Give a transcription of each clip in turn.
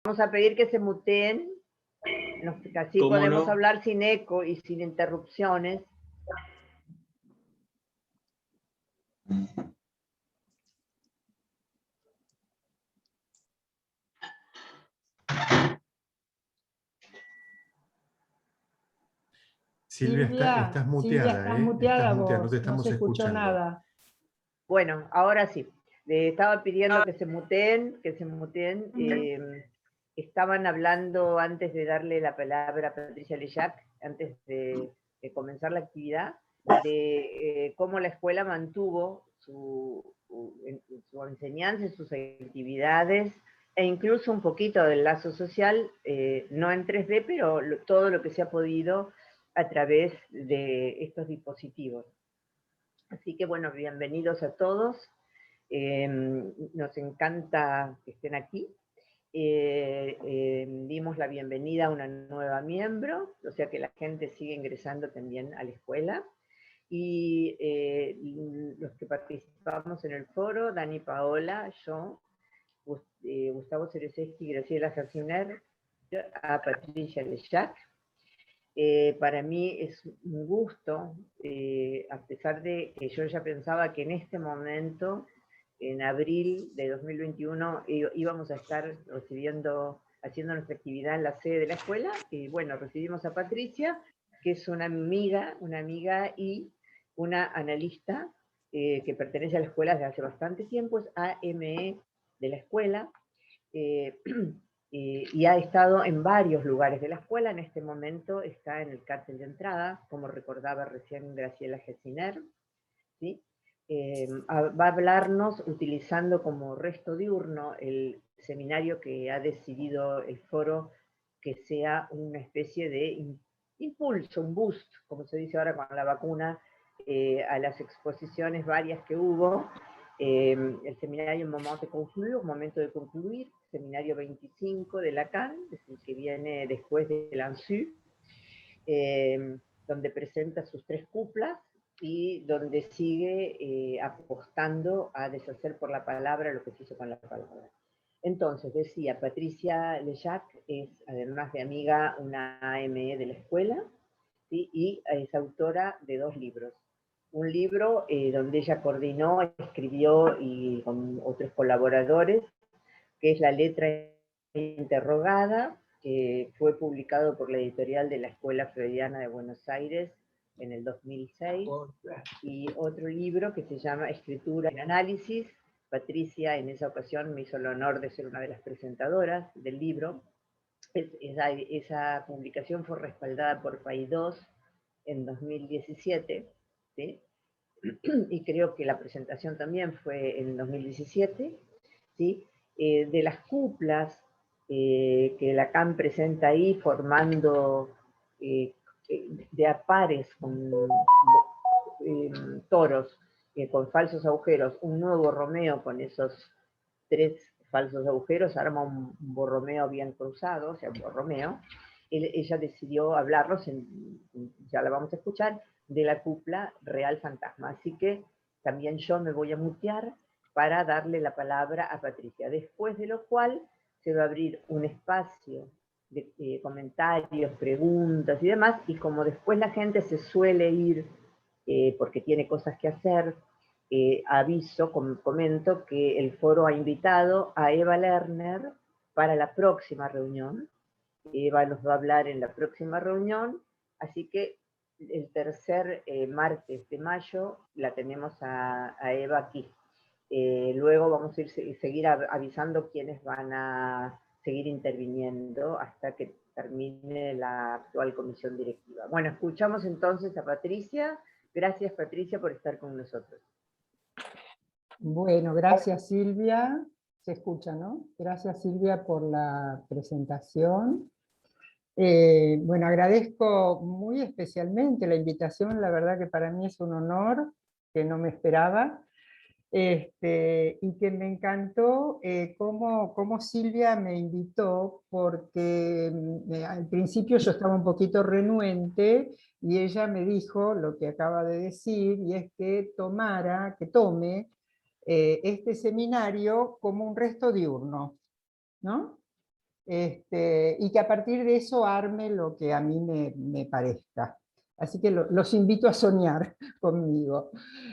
vamos a pedir que se muteen, así podemos hablar sin eco y sin interrupciones. Silvia, estás muteada, Silvia, estás muteada vos, no te estamos no se escuchó escuchando. nada. Bueno, ahora sí. Le estaba pidiendo que se muteen, estaban hablando antes de darle la palabra a Patricia Leyac, antes de comenzar la actividad, de cómo la escuela mantuvo su enseñanza, sus actividades, e incluso un poquito del lazo social, no en 3D, pero todo lo que se ha podido a través de estos dispositivos. Así que bueno, bienvenidos a todos. Nos encanta que estén aquí. Dimos la bienvenida a una nueva miembro, o sea que la gente sigue ingresando también a la escuela. Y los que participamos en el foro, Dani Paola, yo, Gustavo Cerezeski, Graciela Jaciner, a Patricia Leyac. Para mí es un gusto, a pesar de que yo ya pensaba que en este momento, en abril de 2021, íbamos a estar haciendo nuestra actividad en la sede de la escuela, y bueno, recibimos a Patricia, que es una amiga y una analista que pertenece a la escuela desde hace bastante tiempo, es AME de la escuela, y ha estado en varios lugares de la escuela. En este momento está en el cartel de entrada, como recordaba recién Graciela Gessiner, ¿sí? Va a hablarnos utilizando como resto diurno el seminario que ha decidido el foro que sea una especie de impulso, un boost, como se dice ahora con la vacuna, a las exposiciones varias que hubo. El seminario Momento de Concluir, seminario 25 de Lacan, es el que viene después de Lanzu, donde presenta sus 3 cuplas y donde sigue apostando a deshacer por la palabra lo que se hizo con la palabra. Entonces, decía, Patricia Leyac es, además de amiga, una AME de la escuela, ¿sí? Y es autora de 2 libros. Un libro donde ella coordinó, escribió y con otros colaboradores, que es La letra interrogada, que fue publicado por la editorial de la Escuela Freudiana de Buenos Aires en el 2006, y otro libro que se llama Escritura en Análisis. Patricia en esa ocasión me hizo el honor de ser una de las presentadoras del libro. Esa publicación fue respaldada por Paidós en 2017, ¿sí? Y creo que la presentación también fue en 2017, ¿sí? De las cuplas que Lacan presenta ahí, formando de a pares con toros, con falsos agujeros, un nuevo Romeo con esos 3 falsos agujeros, arma un Borromeo bien cruzado, o sea, un Borromeo. Ella decidió hablarnos, ya la vamos a escuchar, de la cupla Real Fantasma. Así que también yo me voy a mutear para darle la palabra a Patricia, después de lo cual se va a abrir un espacio de comentarios, preguntas y demás, y como después la gente se suele ir porque tiene cosas que hacer, comento que el foro ha invitado a Eva Lerner para la próxima reunión. Eva nos va a hablar en la próxima reunión, así que el tercer martes de mayo la tenemos a Eva aquí. Luego vamos a seguir avisando quiénes van a seguir interviniendo hasta que termine la actual comisión directiva. Bueno, escuchamos entonces a Patricia. Gracias, Patricia, por estar con nosotros. Bueno, gracias Silvia. Se escucha, ¿no? Gracias Silvia por la presentación. Bueno, agradezco muy especialmente la invitación, la verdad que para mí es un honor, que no me esperaba, y que me encantó cómo Silvia me invitó, porque al principio yo estaba un poquito renuente, y ella me dijo lo que acaba de decir, y es que tome este seminario como un resto diurno, ¿no? y que a partir de eso arme lo que a mí me parezca. Así que los invito a soñar conmigo.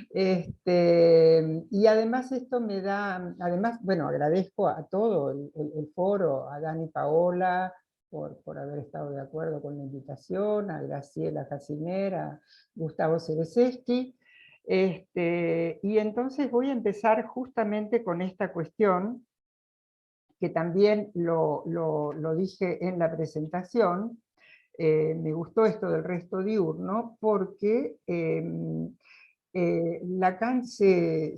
Y además esto me da, además, bueno, agradezco a todo el foro, a Dani Paola, por haber estado de acuerdo con la invitación, a Graciela Casimer, a Gustavo Cereseski. Y entonces voy a empezar justamente con esta cuestión, que también lo dije en la presentación. Me gustó esto del resto diurno, porque Lacan se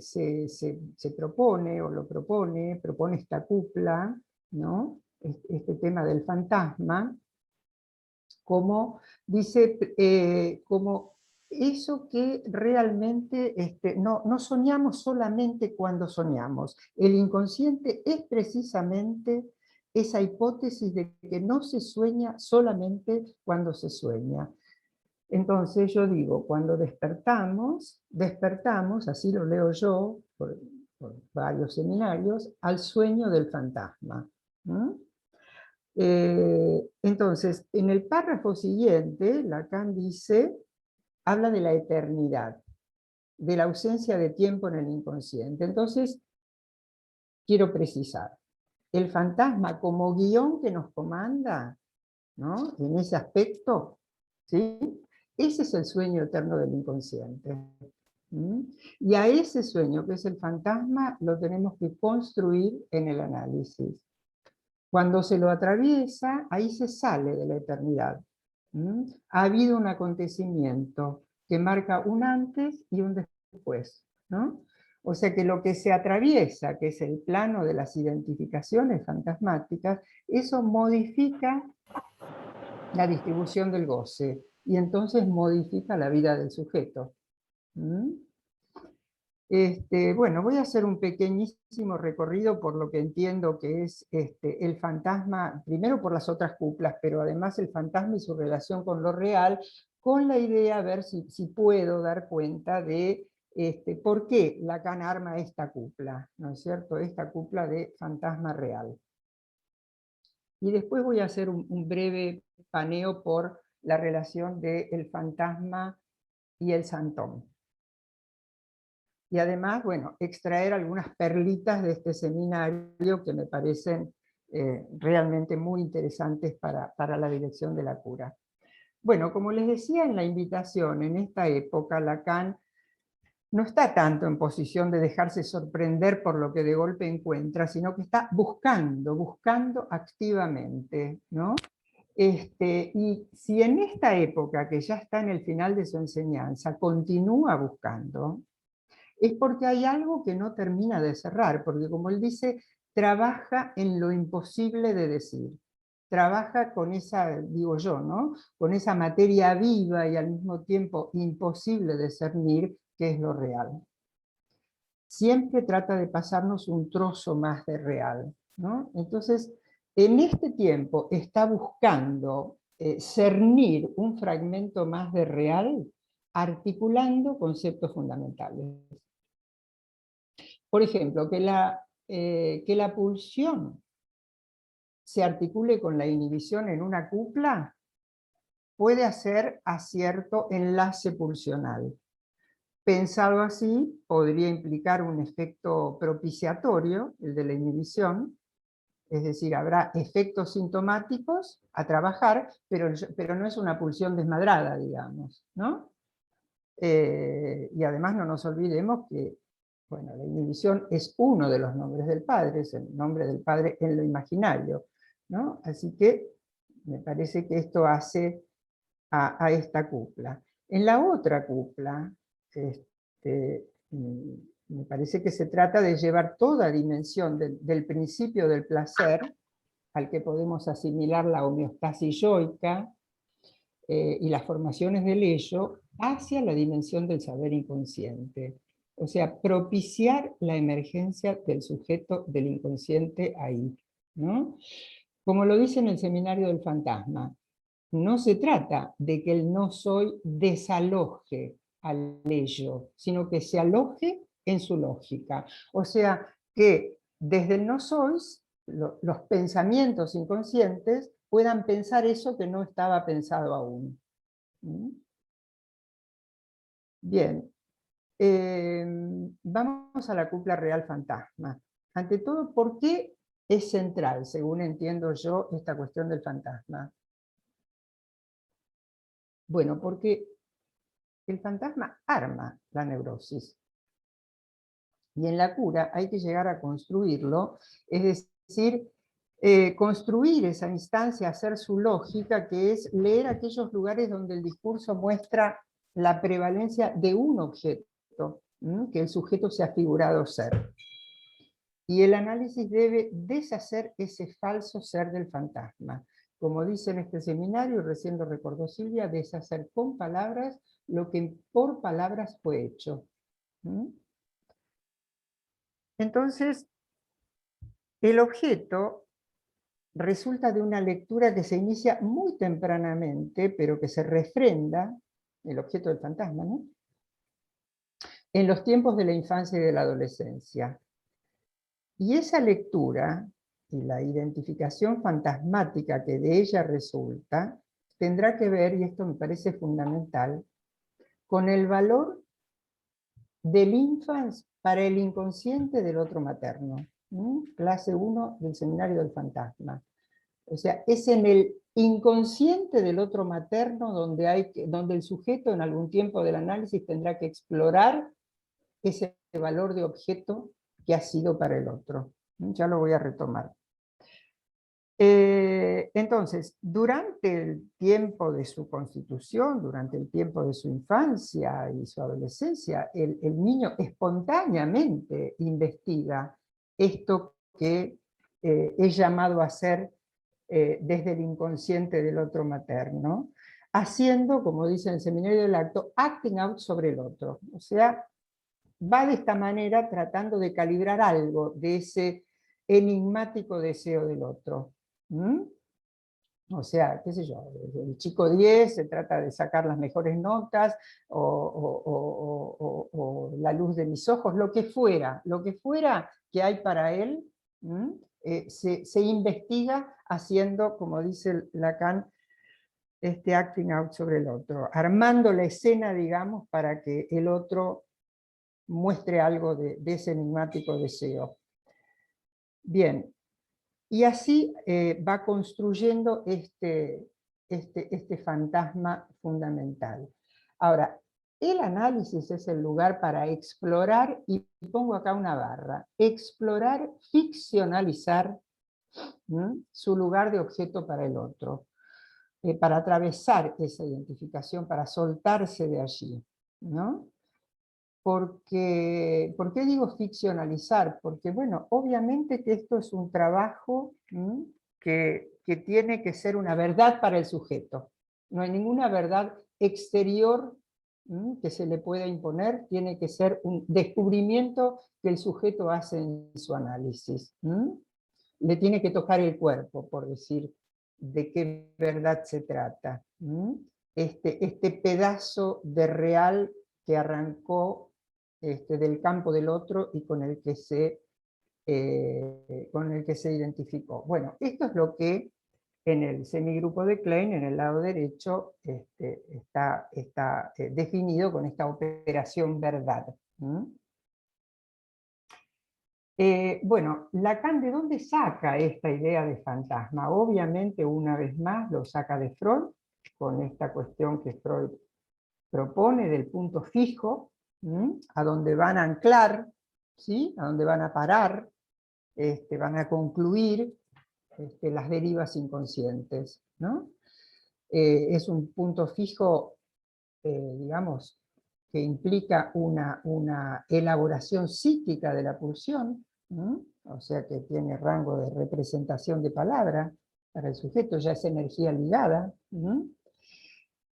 propone, o lo propone esta cupla, ¿no? Este tema del fantasma, como dice, como eso que realmente no soñamos solamente cuando soñamos. El inconsciente es precisamente esa hipótesis de que no se sueña solamente cuando se sueña. Entonces yo digo, cuando despertamos, así lo leo yo por varios seminarios, al sueño del fantasma. Entonces, en el párrafo siguiente, Lacan dice, habla de la eternidad, de la ausencia de tiempo en el inconsciente. Entonces, quiero precisar, el fantasma como guión que nos comanda, ¿no? En ese aspecto, ¿sí? Ese es el sueño eterno del inconsciente. Y a ese sueño, que es el fantasma, lo tenemos que construir en el análisis. Cuando se lo atraviesa, ahí se sale de la eternidad. Ha habido un acontecimiento que marca un antes y un después, ¿no? O sea que lo que se atraviesa, que es el plano de las identificaciones fantasmáticas, eso modifica la distribución del goce, y entonces modifica la vida del sujeto. Bueno, voy a hacer un pequeñísimo recorrido por lo que entiendo que es el fantasma, primero por las otras cuplas, pero además el fantasma y su relación con lo real, con la idea, a ver si puedo dar cuenta de por qué Lacan arma esta cupla, ¿no es cierto? Esta cupla de fantasma real. Y después voy a hacer un breve paneo por la relación del fantasma y el santón. Y además, bueno, extraer algunas perlitas de este seminario que me parecen realmente muy interesantes para la dirección de la cura. Bueno, como les decía en la invitación, en esta época Lacan no está tanto en posición de dejarse sorprender por lo que de golpe encuentra, sino que está buscando activamente, ¿no? Y si en esta época, que ya está en el final de su enseñanza, continúa buscando, es porque hay algo que no termina de cerrar, porque como él dice, trabaja en lo imposible de decir. Trabaja con esa, digo yo, ¿no? Con esa materia viva y al mismo tiempo imposible de discernir, que es lo real. Siempre trata de pasarnos un trozo más de real, ¿no? Entonces, en este tiempo está buscando cernir un fragmento más de real, articulando conceptos fundamentales. Por ejemplo, que la pulsión se articule con la inhibición en una cupla puede hacer a cierto enlace pulsional. Pensado así, podría implicar un efecto propiciatorio, el de la inhibición, es decir, habrá efectos sintomáticos a trabajar, pero no es una pulsión desmadrada, digamos, ¿no? Y además no nos olvidemos que, bueno, la inhibición es uno de los nombres del Padre, es el nombre del Padre en lo imaginario, ¿no? Así que me parece que esto hace a esta cupla. En la otra cupla, me parece que se trata de llevar toda dimensión del principio del placer, al que podemos asimilar la homeostasis yoica, y las formaciones del ello, hacia la dimensión del saber inconsciente. O sea, propiciar la emergencia del sujeto del inconsciente ahí, ¿no? Como lo dice en el seminario del fantasma, no se trata de que el no soy desaloje al ello, sino que se aloje en su lógica. O sea, que desde el no sois, los pensamientos inconscientes puedan pensar eso que no estaba pensado aún. Bien, vamos a la cupla real fantasma. Ante todo, ¿por qué es central, según entiendo yo, esta cuestión del fantasma? Bueno, porque el fantasma arma la neurosis. Y en la cura hay que llegar a construirlo, es decir, construir esa instancia, hacer su lógica, que es leer aquellos lugares donde el discurso muestra la prevalencia de un objeto, que el sujeto se ha figurado ser. Y el análisis debe deshacer ese falso ser del fantasma. Como dice en este seminario, recién lo recordó Silvia, deshacer con palabras lo que por palabras fue hecho. Entonces, el objeto resulta de una lectura que se inicia muy tempranamente, pero que se refrenda, el objeto del fantasma, ¿no?, en los tiempos de la infancia y de la adolescencia. Y esa lectura y la identificación fantasmática que de ella resulta, tendrá que ver, y esto me parece fundamental, con el valor del infans para el inconsciente del otro materno. Clase 1 del seminario del fantasma. O sea, es en el inconsciente del otro materno donde el sujeto en algún tiempo del análisis tendrá que explorar ese valor de objeto que ha sido para el otro. Ya lo voy a retomar. Entonces, durante el tiempo de su constitución, durante el tiempo de su infancia y su adolescencia, el niño espontáneamente investiga esto que es llamado a hacer desde el inconsciente del otro materno, haciendo, como dice en el seminario del acto, acting out sobre el otro. O sea, va de esta manera tratando de calibrar algo de ese enigmático deseo del otro. O sea, qué sé yo, el chico 10 se trata de sacar las mejores notas, o la luz de mis ojos, lo que fuera que hay para él, se investiga haciendo, como dice Lacan, este acting out sobre el otro, armando la escena, digamos, para que el otro muestre algo de ese enigmático deseo. Bien, y así va construyendo este fantasma fundamental. Ahora, el análisis es el lugar para explorar, y pongo acá una barra, explorar, ficcionalizar su lugar de objeto para el otro, para atravesar esa identificación, para soltarse de allí, ¿no? ¿Por qué digo ficcionalizar? Porque, bueno, obviamente que esto es un trabajo que tiene que ser una verdad para el sujeto. No hay ninguna verdad exterior que se le pueda imponer, tiene que ser un descubrimiento que el sujeto hace en su análisis. Le tiene que tocar el cuerpo, por decir de qué verdad se trata. Este pedazo de real que arrancó del campo del otro y con el que se identificó. Bueno, esto es lo que en el semigrupo de Klein, en el lado derecho, está definido con esta operación verdad. Bueno, Lacan, ¿de dónde saca esta idea de fantasma? Obviamente, una vez más, lo saca de Freud, con esta cuestión que Freud propone del punto fijo, a donde van a anclar, ¿sí?, a donde van a parar, van a concluir las derivas inconscientes, ¿no? Es un punto fijo, digamos, que implica una elaboración psíquica de la pulsión, o sea que tiene rango de representación de palabra para el sujeto, ya es energía ligada,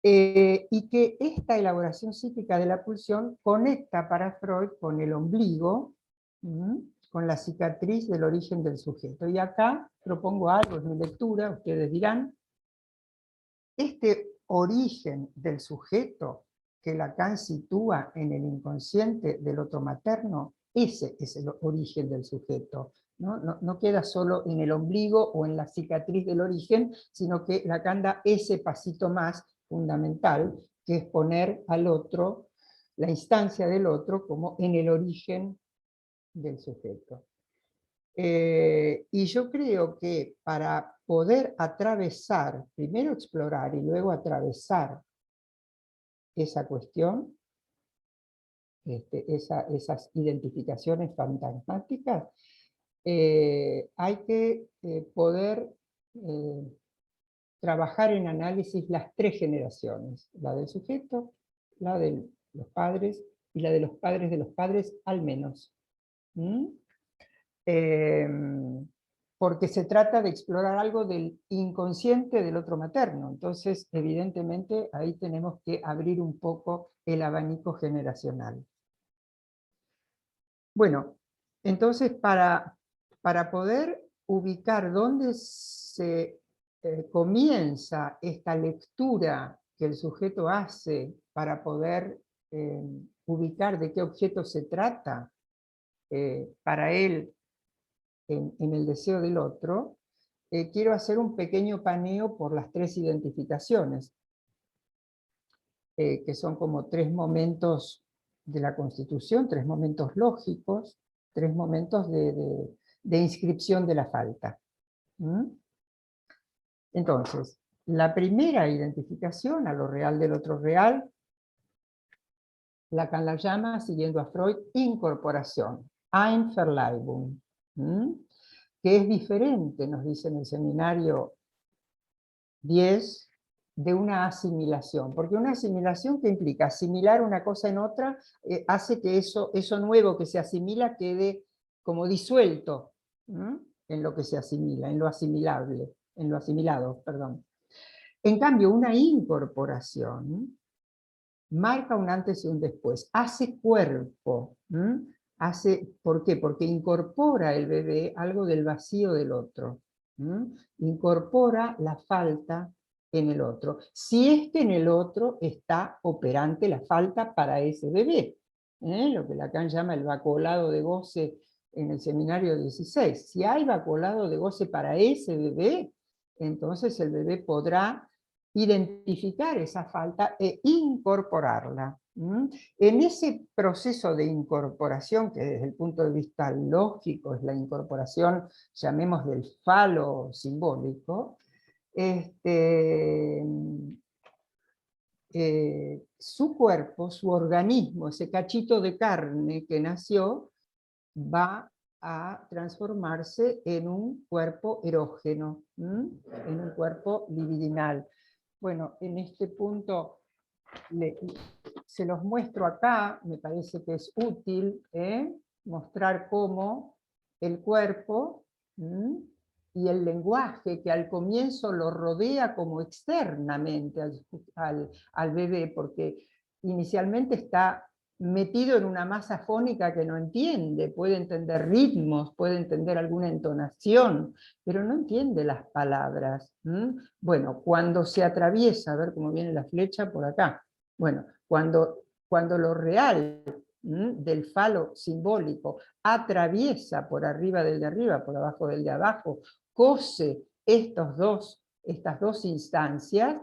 y que esta elaboración psíquica de la pulsión conecta para Freud con el ombligo, con la cicatriz del origen del sujeto. Y acá propongo algo, es mi lectura, ustedes dirán, este origen del sujeto que Lacan sitúa en el inconsciente del otro materno, ese es el origen del sujeto, ¿no? No queda solo en el ombligo o en la cicatriz del origen, sino que Lacan da ese pasito más fundamental, que es poner al otro, la instancia del otro, como en el origen del sujeto. Y yo creo que para poder atravesar, primero explorar y luego atravesar esa cuestión, esas identificaciones fantasmáticas, hay que poder trabajar en análisis las tres generaciones, la del sujeto, la de los padres y la de los padres al menos. ¿Mm? Porque se trata de explorar algo del inconsciente del otro materno. Entonces, evidentemente, ahí tenemos que abrir un poco el abanico generacional. Bueno, entonces para poder ubicar dónde se comienza esta lectura que el sujeto hace para poder ubicar de qué objeto se trata para él en el deseo del otro, quiero hacer un pequeño paneo por las tres identificaciones, que son como tres momentos de la Constitución, tres momentos lógicos, tres momentos de inscripción de la falta. ¿Mm? Entonces, la primera identificación a lo real del otro real, Lacan la llama, siguiendo a Freud, incorporación, Einverleibung, que es diferente, nos dice en el seminario 10, de una asimilación, porque una asimilación que implica asimilar una cosa en otra, hace que eso nuevo que se asimila quede como disuelto en lo que se asimila, en lo asimilable, en lo asimilado, perdón. En cambio, una incorporación marca un antes y un después, hace cuerpo, ¿por qué? Porque incorpora el bebé algo del vacío del otro, incorpora la falta en el otro, si es que en el otro está operante la falta para ese bebé, lo que Lacan llama el vacuolado de goce en el seminario 16. Si hay vacuolado de goce para ese bebé, entonces el bebé podrá identificar esa falta e incorporarla. En ese proceso de incorporación, que desde el punto de vista lógico es la incorporación, llamemos del falo simbólico, su cuerpo, su organismo, ese cachito de carne que nació, va a transformarse en un cuerpo erógeno, en un cuerpo libidinal. Bueno, en este punto se los muestro acá, me parece que es útil mostrar cómo el cuerpo y el lenguaje, que al comienzo lo rodea como externamente al bebé, porque inicialmente está metido en una masa fónica que no entiende, puede entender ritmos, puede entender alguna entonación, pero no entiende las palabras. Bueno, cuando se atraviesa, a ver cómo viene la flecha por acá, bueno, cuando lo real del falo simbólico atraviesa por arriba del de arriba, por abajo del de abajo, cose estas dos instancias,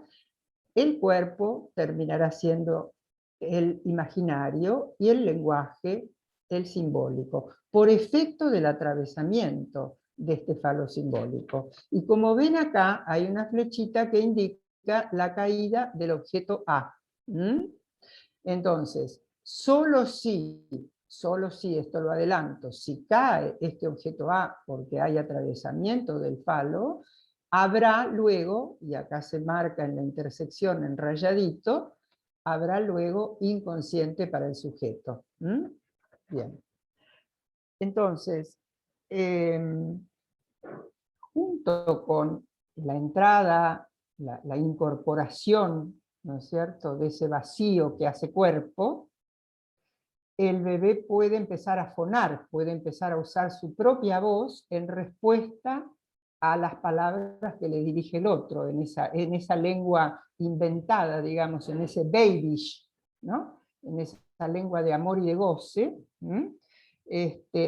el cuerpo terminará siendo el imaginario y el lenguaje el simbólico, por efecto del atravesamiento de este falo simbólico. Y como ven acá, hay una flechita que indica la caída del objeto A. Entonces, solo si, esto lo adelanto, si cae este objeto A porque hay atravesamiento del falo, habrá luego, y acá se marca en la intersección en rayadito, habrá luego inconsciente para el sujeto. Bien. Entonces, junto con la entrada, la incorporación, ¿no es cierto?, de ese vacío que hace cuerpo, el bebé puede empezar a fonar, puede empezar a usar su propia voz en respuesta a las palabras que le dirige el otro, en esa lengua inventada, digamos, en ese babish, ¿no? En esa lengua de amor y de goce,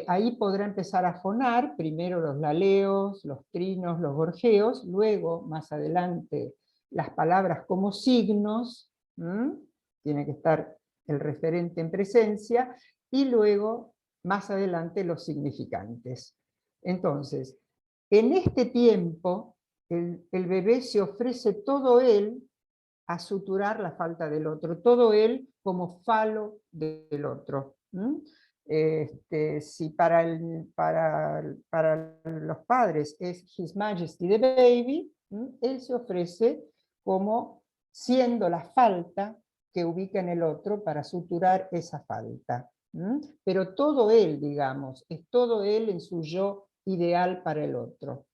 ahí podrá empezar a fonar, primero los laleos, los trinos, los gorjeos, luego, más adelante, las palabras como signos, tiene que estar el referente en presencia, y luego, más adelante, los significantes. Entonces, en este tiempo, el bebé se ofrece todo él a suturar la falta del otro, todo él como falo del otro. Si para los padres es His Majesty the Baby, él se ofrece como siendo la falta que ubica en el otro para suturar esa falta. Pero todo él, digamos, es todo él en su yo ideal para el otro.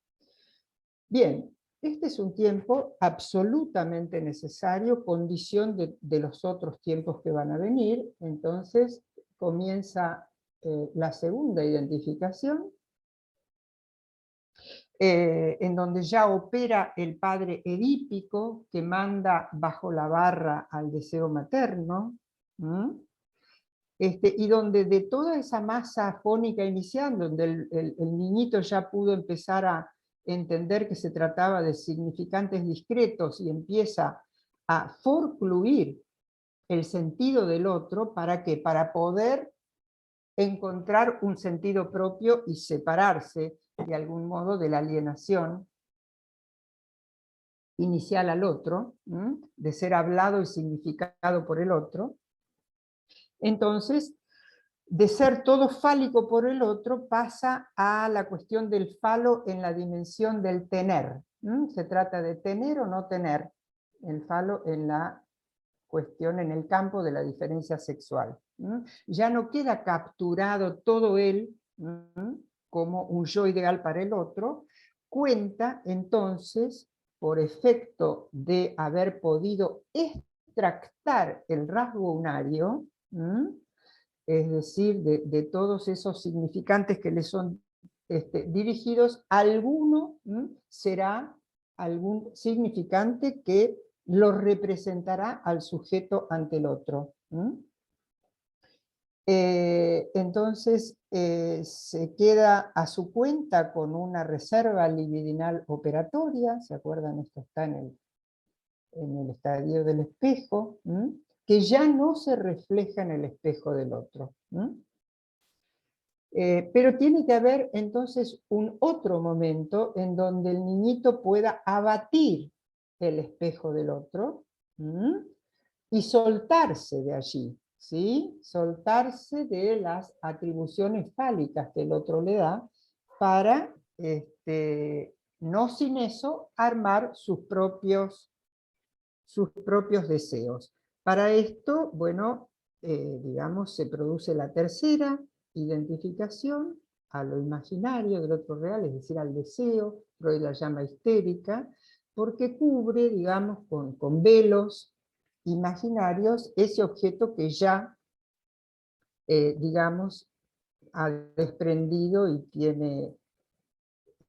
Bien, este es un tiempo absolutamente necesario, condición de los otros tiempos que van a venir. Entonces comienza la segunda identificación, en donde ya opera el padre edípico, que manda bajo la barra al deseo materno, y donde de toda esa masa fónica inicial, donde el niñito ya pudo empezar a entender que se trataba de significantes discretos y empieza a forcluir el sentido del otro, ¿para qué? Para poder encontrar un sentido propio y separarse de algún modo de la alienación inicial al otro, de ser hablado y significado por el otro. Entonces, de ser todo fálico por el otro, pasa a la cuestión del falo en la dimensión del tener. Se trata de tener o no tener el falo en la cuestión, en el campo de la diferencia sexual. Ya no queda capturado todo él como un yo ideal para el otro, cuenta entonces, por efecto de haber podido extractar el rasgo unario, es decir, de todos esos significantes que le son dirigidos, alguno será algún significante que lo representará al sujeto ante el otro. Entonces se queda a su cuenta con una reserva libidinal operatoria, ¿se acuerdan? Esto está en el estadio del espejo, que ya no se refleja en el espejo del otro. Pero tiene que haber entonces un otro momento en donde el niñito pueda abatir el espejo del otro y soltarse de allí, ¿sí? Soltarse de las atribuciones fálicas que el otro le da para, no sin eso, armar sus propios deseos. Para esto, bueno, digamos, se produce la tercera identificación a lo imaginario del otro real, es decir, al deseo, Freud la llama histérica, porque cubre, digamos, con velos imaginarios ese objeto que ya, digamos, ha desprendido y tiene,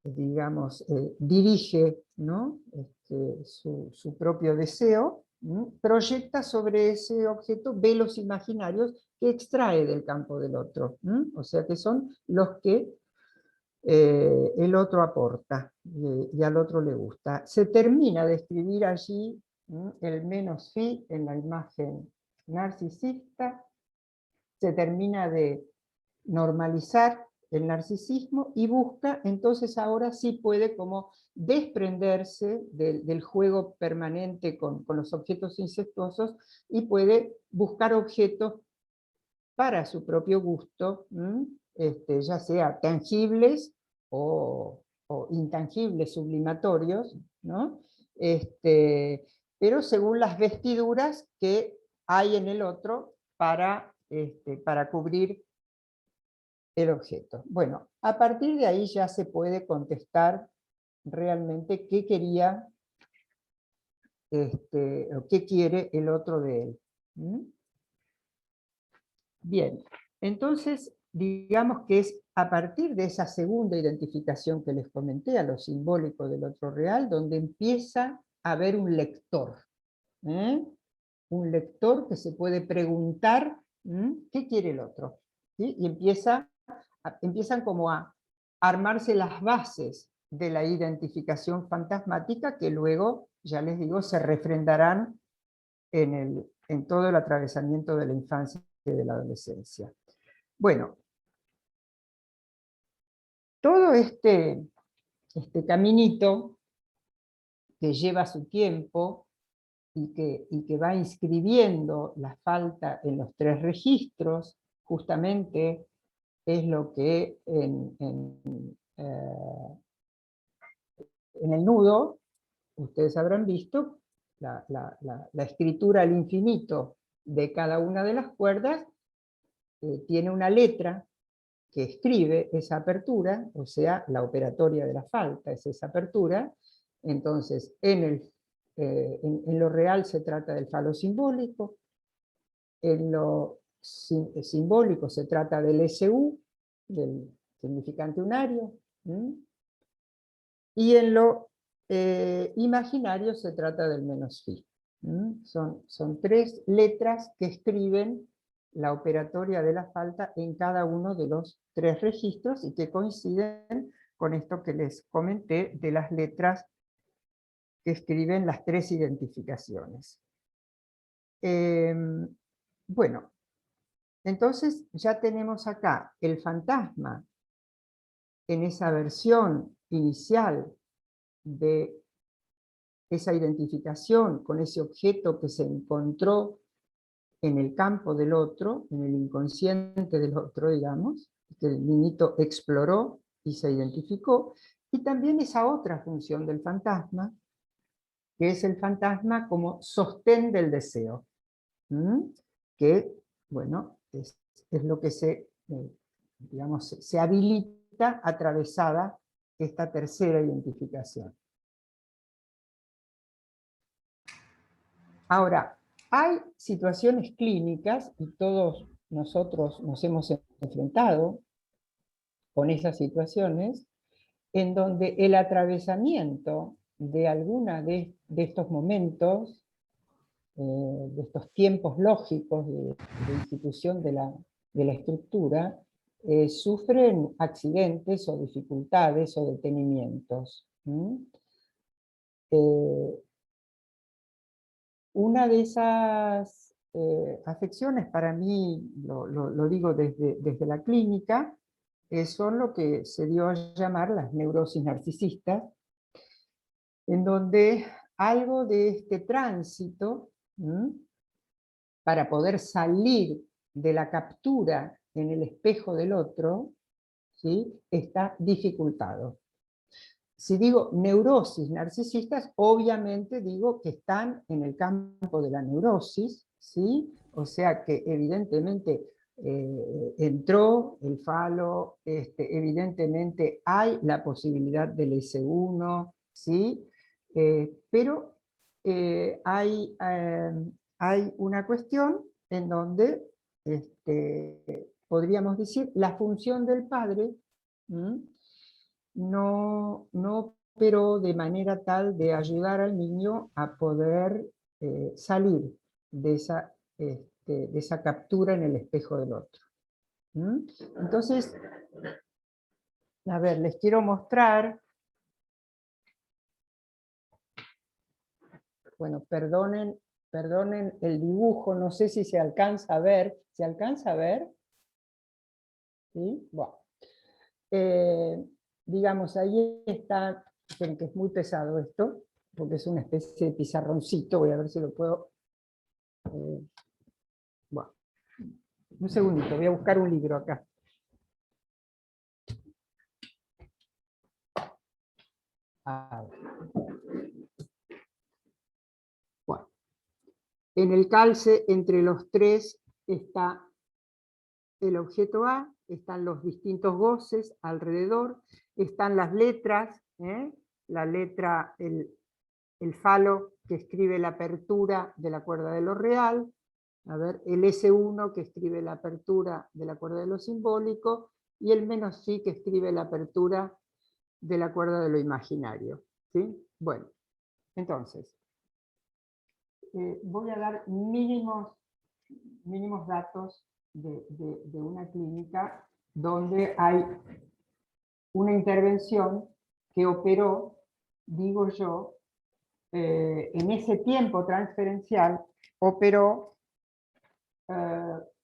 digamos, dirige, ¿no? su propio deseo, proyecta sobre ese objeto velos imaginarios que extrae del campo del otro, o sea que son los que el otro aporta y al otro le gusta. Se termina de escribir allí el menos fi en la imagen narcisista, se termina de normalizar el narcisismo y busca, entonces ahora sí puede como desprenderse del juego permanente con los objetos incestuosos y puede buscar objetos para su propio gusto, ya sea tangibles o intangibles, sublimatorios, ¿no? Pero según las vestiduras que hay en el otro para cubrir el objeto. Bueno, a partir de ahí ya se puede contestar realmente qué quería o qué quiere el otro de él. Bien, entonces digamos que es a partir de esa segunda identificación que les comenté, a lo simbólico del otro real, donde empieza a haber un lector. Un lector que se puede preguntar qué quiere el otro. ¿Sí? Y empieza empiezan como a armarse las bases de la identificación fantasmática que luego, ya les digo, se refrendarán en todo el atravesamiento de la infancia y de la adolescencia. Bueno, todo este caminito que lleva su tiempo y que va inscribiendo la falta en los 3 registros, justamente es lo que en el nudo, ustedes habrán visto, la escritura al infinito de cada una de las cuerdas tiene una letra que escribe esa apertura, o sea, la operatoria de la falta es esa apertura. Entonces, en lo real se trata del falo simbólico, en lo simbólico se trata del SU, del significante unario, y en lo imaginario se trata del menos fi. Son 3 letras que escriben la operatoria de la falta en cada uno de los 3 registros y que coinciden con esto que les comenté de las letras que escriben las 3 identificaciones. Bueno, entonces ya tenemos acá el fantasma en esa versión inicial de esa identificación con ese objeto que se encontró en el campo del otro, en el inconsciente del otro, digamos, que el niñito exploró y se identificó, y también esa otra función del fantasma, que es el fantasma como sostén del deseo, que, bueno, es lo que digamos, se habilita atravesada esta tercera identificación. Ahora, hay situaciones clínicas, y todos nosotros nos hemos enfrentado con esas situaciones, en donde el atravesamiento de alguna de estos momentos, de estos tiempos lógicos de institución de la estructura, sufren accidentes o dificultades o detenimientos. Una de esas afecciones, para mí, lo digo desde la clínica, son lo que se dio a llamar las neurosis narcisistas, en donde algo de este tránsito, para poder salir de la captura en el espejo del otro, ¿sí?, está dificultado. Si digo neurosis narcisistas, obviamente digo que están en el campo de la neurosis, ¿sí? O sea que evidentemente entró el falo, evidentemente hay la posibilidad del S1, ¿sí? Pero hay una cuestión en donde podríamos decir la función del padre no operó de manera tal de ayudar al niño a poder salir de esa captura en el espejo del otro. Entonces, a ver, les quiero mostrar, bueno, perdonen el dibujo, no sé si se alcanza a ver, ¿se alcanza a ver? ¿Sí? Bueno. Digamos, ahí está, que es muy pesado esto, porque es una especie de pizarroncito, voy a ver si lo puedo... bueno, un segundito, voy a buscar un libro acá. Bueno, en el calce entre los 3 está el objeto A, están los distintos goces alrededor, están las letras, la letra, el falo que escribe la apertura de la cuerda de lo real, a ver, el S1 que escribe la apertura de la cuerda de lo simbólico, y el menos fi que escribe la apertura de la cuerda de lo imaginario. ¿Sí? Bueno, entonces, voy a dar mínimos datos de una clínica donde hay una intervención que operó, digo yo, en ese tiempo transferencial, operó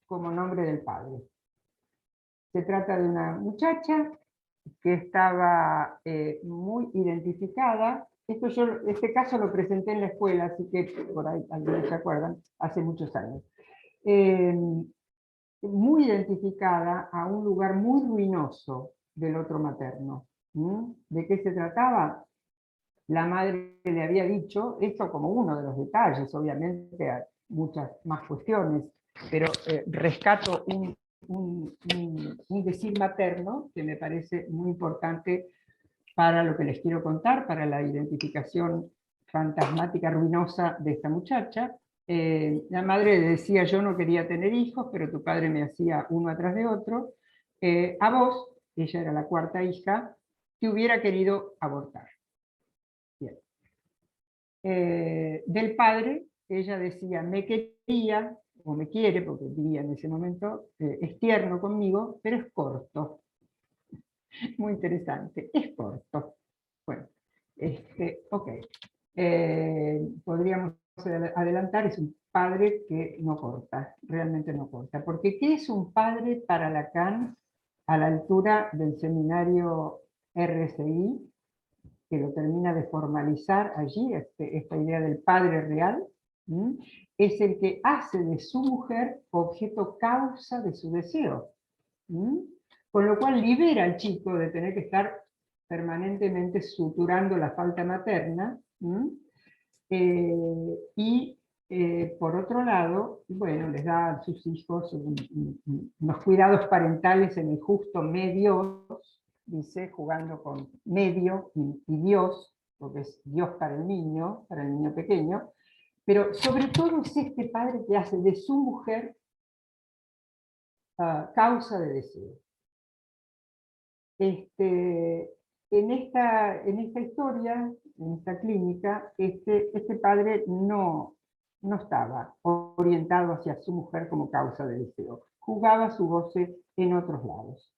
como nombre del padre. Se trata de una muchacha que estaba muy identificada. Este caso lo presenté en la escuela, así que por ahí algunos se acuerdan, hace muchos años. Muy identificada a un lugar muy ruinoso del otro materno. ¿De qué se trataba? La madre le había dicho, esto como uno de los detalles, obviamente hay muchas más cuestiones, pero rescato un decir materno que me parece muy importante para lo que les quiero contar, para la identificación fantasmática, ruinosa de esta muchacha. La madre le decía, yo no quería tener hijos, pero tu padre me hacía uno atrás de otro. A vos, ella era la cuarta hija, te hubiera querido abortar. Bien. Del padre, ella decía, me quería, o me quiere, porque vivía en ese momento, es tierno conmigo, pero es corto. Muy interesante, es corto. Bueno, ok. Podríamos adelantar, es un padre que no corta, realmente no corta. Porque ¿qué es un padre para Lacan a la altura del seminario RCI, que lo termina de formalizar allí, esta idea del padre real? Es el que hace de su mujer objeto causa de su deseo. Con lo cual libera al chico de tener que estar permanentemente suturando la falta materna, y por otro lado, bueno, les da a sus hijos unos cuidados parentales en el justo medio, dice, jugando con medio y Dios, porque es Dios para el niño pequeño, pero sobre todo es este padre que hace de su mujer causa de deseo. En esta historia, en esta clínica, este padre no estaba orientado hacia su mujer como causa de deseo. Jugaba su goce en otros lados.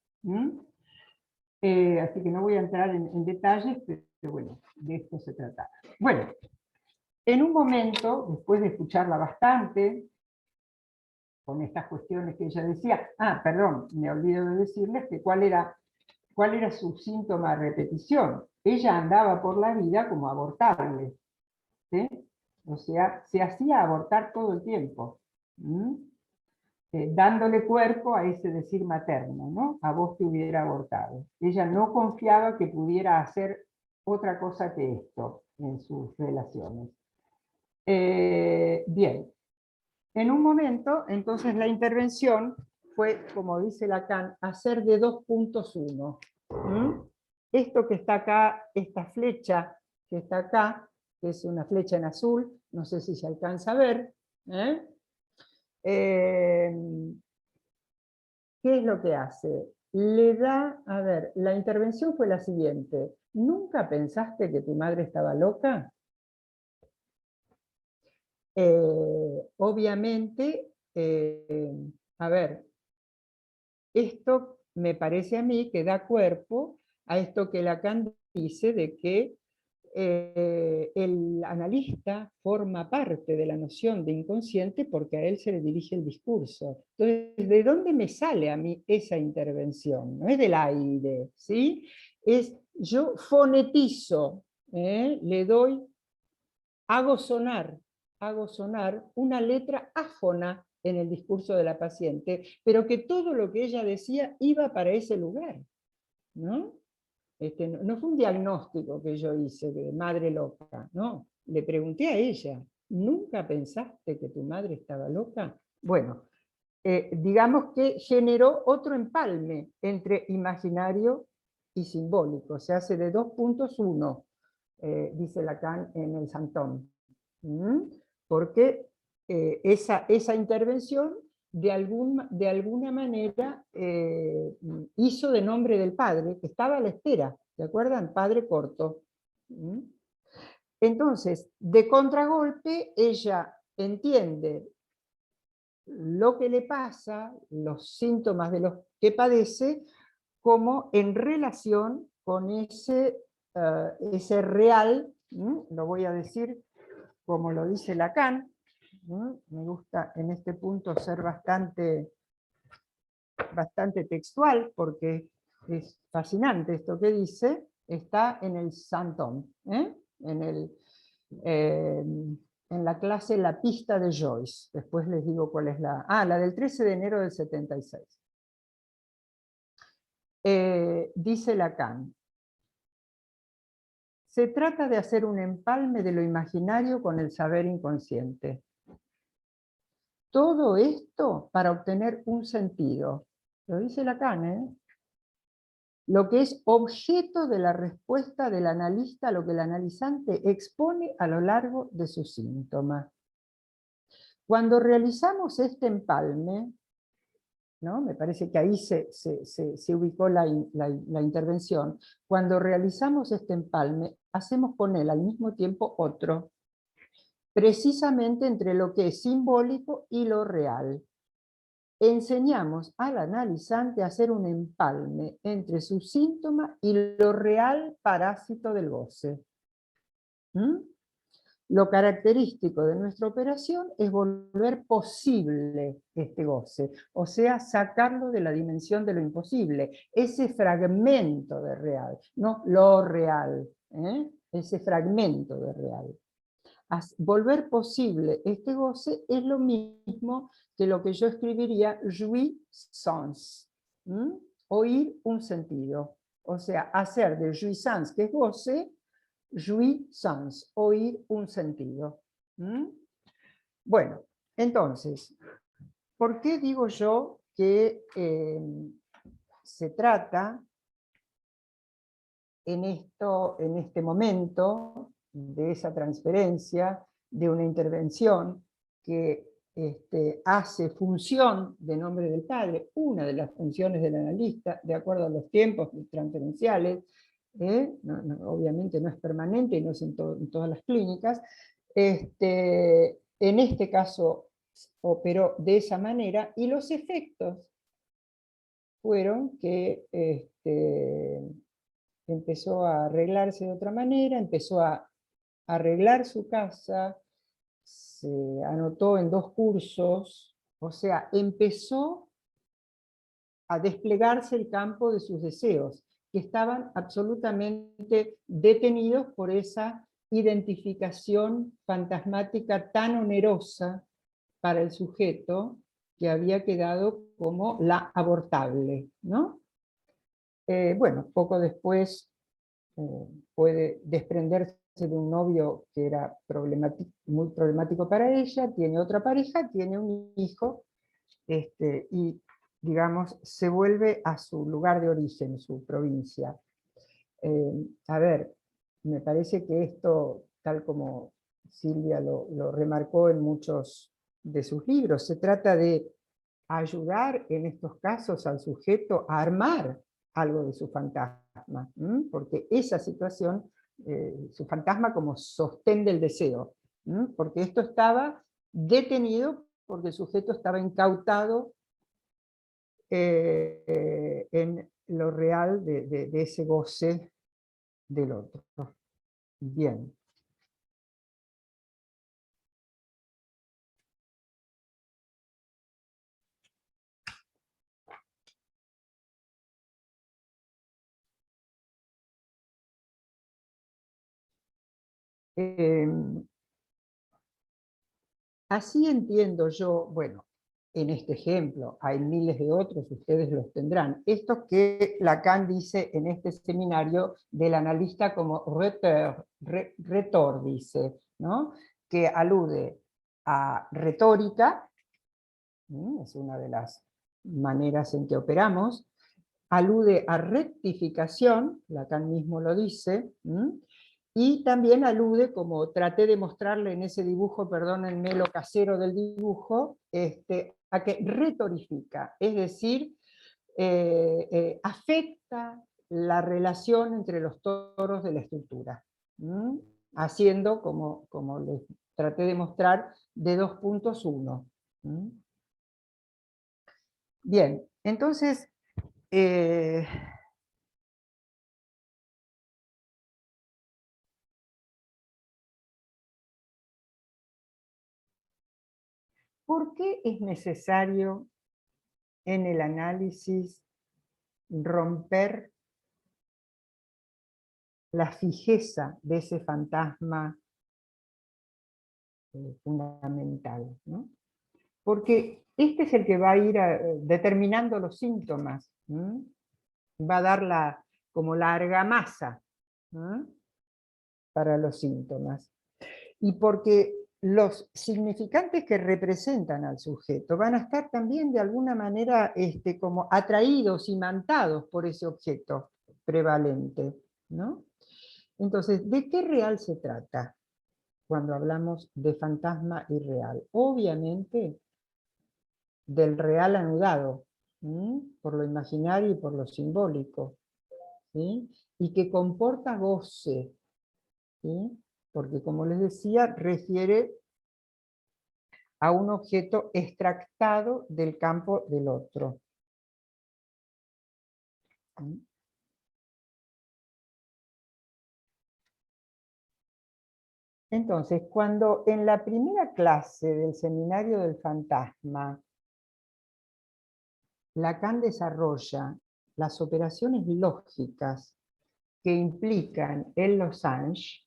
Así que no voy a entrar en detalles, pero bueno, de esto se trataba. Bueno, en un momento, después de escucharla bastante, con estas cuestiones que ella decía, perdón, me olvido de decirles que cuál era su síntoma de repetición. Ella andaba por la vida como abortable, ¿sí? O sea, se hacía abortar todo el tiempo, dándole cuerpo a ese decir materno, ¿no? A vos te hubiera abortado. Ella no confiaba que pudiera hacer otra cosa que esto en sus relaciones. Bien, en un momento, entonces la intervención fue, como dice Lacan, hacer de 2.1. Esto que está acá, esta flecha que está acá, que es una flecha en azul, no sé si se alcanza a ver. ¿Qué es lo que hace? Le da, a ver, la intervención fue la siguiente. ¿Nunca pensaste que tu madre estaba loca? Obviamente, a ver, esto me parece a mí que da cuerpo a esto que Lacan dice de que el analista forma parte de la noción de inconsciente porque a él se le dirige el discurso. Entonces, ¿de dónde me sale a mí esa intervención? No es del aire, ¿sí? Es yo fonetizo, le doy, hago sonar una letra áfona en el discurso de la paciente, pero que todo lo que ella decía iba para ese lugar, ¿no? No fue un diagnóstico que yo hice de madre loca, no, le pregunté a ella, ¿nunca pensaste que tu madre estaba loca? Bueno, digamos que generó otro empalme entre imaginario y simbólico, se hace de 2.1, dice Lacan en el Santón. Porque esa intervención de alguna manera hizo de nombre del padre, que estaba a la espera, ¿se acuerdan? Padre corto. Entonces, de contragolpe, ella entiende lo que le pasa, los síntomas de los que padece, como en relación con ese real, lo voy a decir como lo dice Lacan. Me gusta en este punto ser bastante textual, porque es fascinante esto que dice. Está en el Saint-Homme, en la clase La pista de Joyce. Después les digo cuál es la del 13 de enero del 76. Dice Lacan: se trata de hacer un empalme de lo imaginario con el saber inconsciente. Todo esto para obtener un sentido. Lo dice Lacan, ¿eh? Lo que es objeto de la respuesta del analista a lo que el analizante expone a lo largo de su síntoma. Cuando realizamos este empalme, ¿no? Me parece que ahí se ubicó la intervención. Cuando realizamos este empalme, hacemos con él al mismo tiempo otro, precisamente entre lo que es simbólico y lo real. Enseñamos al analizante a hacer un empalme entre su síntoma y lo real parásito del goce. Lo característico de nuestra operación es volver posible este goce, o sea, sacarlo de la dimensión de lo imposible, ese fragmento de real, no lo real, ese fragmento de real. Volver posible este goce es lo mismo que lo que yo escribiría jouissance, oír un sentido, o sea, hacer de jouissance, que es goce, jouissance, oír un sentido. Bueno, entonces, ¿por qué digo yo que se trata en este momento de esa transferencia, de una intervención que hace función de nombre del padre, una de las funciones del analista, de acuerdo a los tiempos transferenciales, obviamente no es permanente y no es en todas las clínicas. En este caso operó de esa manera, y los efectos fueron que empezó a arreglarse de otra manera, empezó a arreglar su casa, se anotó en 2 cursos, o sea, empezó a desplegarse el campo de sus deseos, que estaban absolutamente detenidos por esa identificación fantasmática tan onerosa para el sujeto, que había quedado como la abortable, ¿no? Bueno, poco después puede desprenderse de un novio que era muy problemático para ella, tiene otra pareja, tiene un hijo, y digamos, se vuelve a su lugar de origen, su provincia. A ver, me parece que esto, tal como Silvia lo remarcó en muchos de sus libros, se trata de ayudar en estos casos al sujeto a armar algo de su fantasma, porque esa situación, su fantasma como sostén del deseo, porque esto estaba detenido porque el sujeto estaba incautado en lo real de ese goce del otro. Bien. Así entiendo yo, bueno, en este ejemplo, hay miles de otros, ustedes los tendrán. Esto que Lacan dice en este seminario del analista como retor, dice, ¿no? Que alude a retórica, es una de las maneras en que operamos, alude a rectificación, Lacan mismo lo dice, y también alude, como traté de mostrarle en ese dibujo, perdónenme lo casero del dibujo, a que retorifica, es decir, afecta la relación entre los toros de la estructura, haciendo, como les traté de mostrar, de 2 puntos 1. Bien, entonces, ¿por qué es necesario en el análisis romper la fijeza de ese fantasma fundamental, ¿no? Porque este es el que va a ir determinando los síntomas, ¿no? Va a dar como la argamasa, ¿no?, para los síntomas. Y porque los significantes que representan al sujeto van a estar también de alguna manera como atraídos, imantados por ese objeto prevalente, ¿no? Entonces, ¿de qué real se trata cuando hablamos de fantasma irreal? Obviamente del real anudado, por lo imaginario y por lo simbólico, ¿sí? Y que comporta goce, ¿sí? Porque, como les decía, refiere a un objeto extractado del campo del otro. ¿Sí? Entonces, cuando en la primera clase del seminario del fantasma, Lacan desarrolla las operaciones lógicas que implican el losange,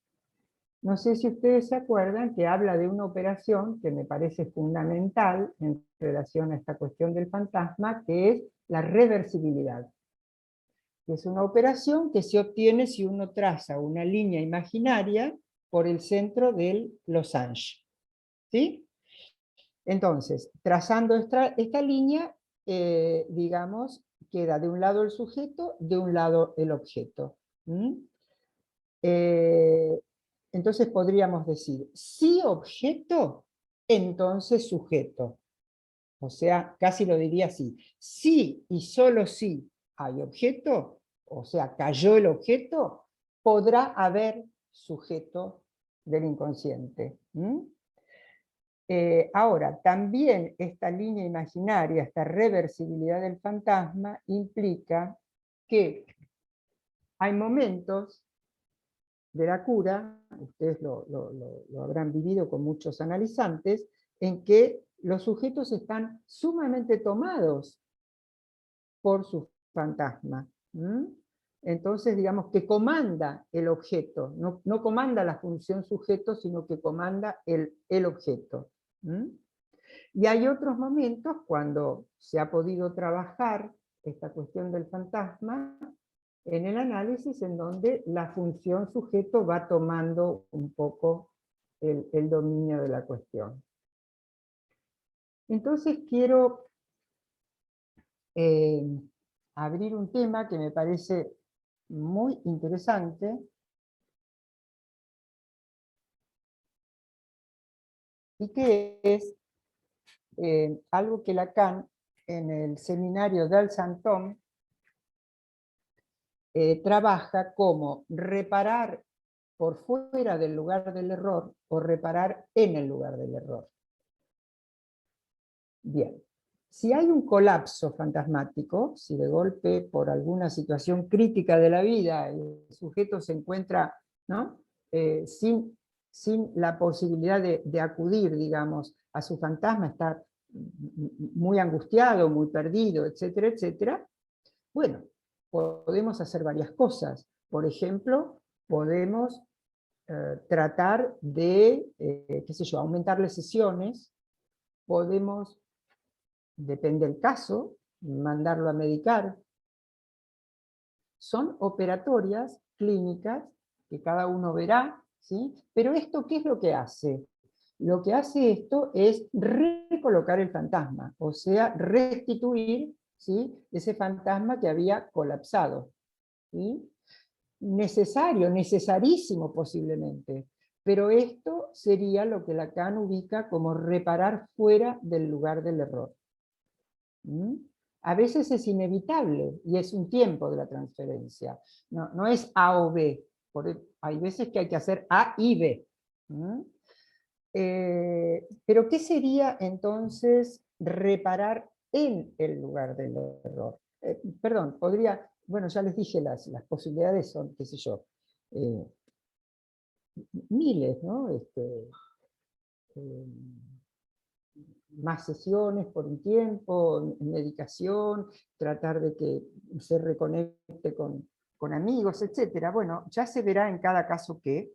no sé si ustedes se acuerdan que habla de una operación que me parece fundamental en relación a esta cuestión del fantasma, que es la reversibilidad. Es una operación que se obtiene si uno traza una línea imaginaria por el centro del losange, ¿sí? Entonces, trazando esta línea, digamos, queda de un lado el sujeto, de un lado el objeto. Entonces podríamos decir, si objeto, entonces sujeto. O sea, casi lo diría así, si y solo si hay objeto, o sea, cayó el objeto, podrá haber sujeto del inconsciente. Ahora, también esta línea imaginaria, esta reversibilidad del fantasma, implica que hay momentos de la cura, ustedes lo habrán vivido con muchos analizantes, en que los sujetos están sumamente tomados por su fantasma. Entonces, digamos que comanda el objeto, no comanda la función sujeto, sino que comanda el objeto. Y hay otros momentos cuando se ha podido trabajar esta cuestión del fantasma en el análisis, en donde la función sujeto va tomando un poco el dominio de la cuestión. Entonces quiero abrir un tema que me parece muy interesante, y que es algo que Lacan en el seminario del Santón trabaja como reparar por fuera del lugar del error o reparar en el lugar del error. Bien, si hay un colapso fantasmático, si de golpe por alguna situación crítica de la vida el sujeto se encuentra, ¿no?, sin la posibilidad de acudir, digamos, a su fantasma, está muy angustiado, muy perdido, etcétera, etcétera, bueno, podemos hacer varias cosas. Por ejemplo, podemos tratar de, qué sé yo, aumentarle sesiones, podemos, depende del caso, mandarlo a medicar. Son operatorias clínicas que cada uno verá, ¿sí? Pero esto, ¿qué es lo que hace? Lo que hace esto es recolocar el fantasma, o sea, restituir, ¿sí?, ese fantasma que había colapsado, ¿sí? Necesario, necesarísimo posiblemente, pero esto sería lo que Lacan ubica como reparar fuera del lugar del error. A veces es inevitable y es un tiempo de la transferencia, no es A o B, hay veces que hay que hacer A y B. Pero ¿qué sería entonces reparar en el lugar del error? Perdón, bueno, ya les dije, las posibilidades son, qué sé yo, miles, ¿no? más sesiones por un tiempo, medicación, tratar de que se reconecte con amigos, etc. Bueno, ya se verá en cada caso qué.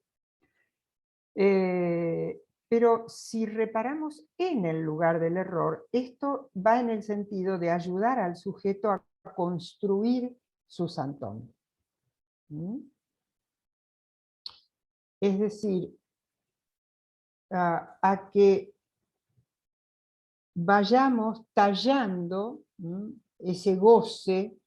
Pero si reparamos en el lugar del error, esto va en el sentido de ayudar al sujeto a construir su santón. ¿Mm? Es decir, a que vayamos tallando ese goce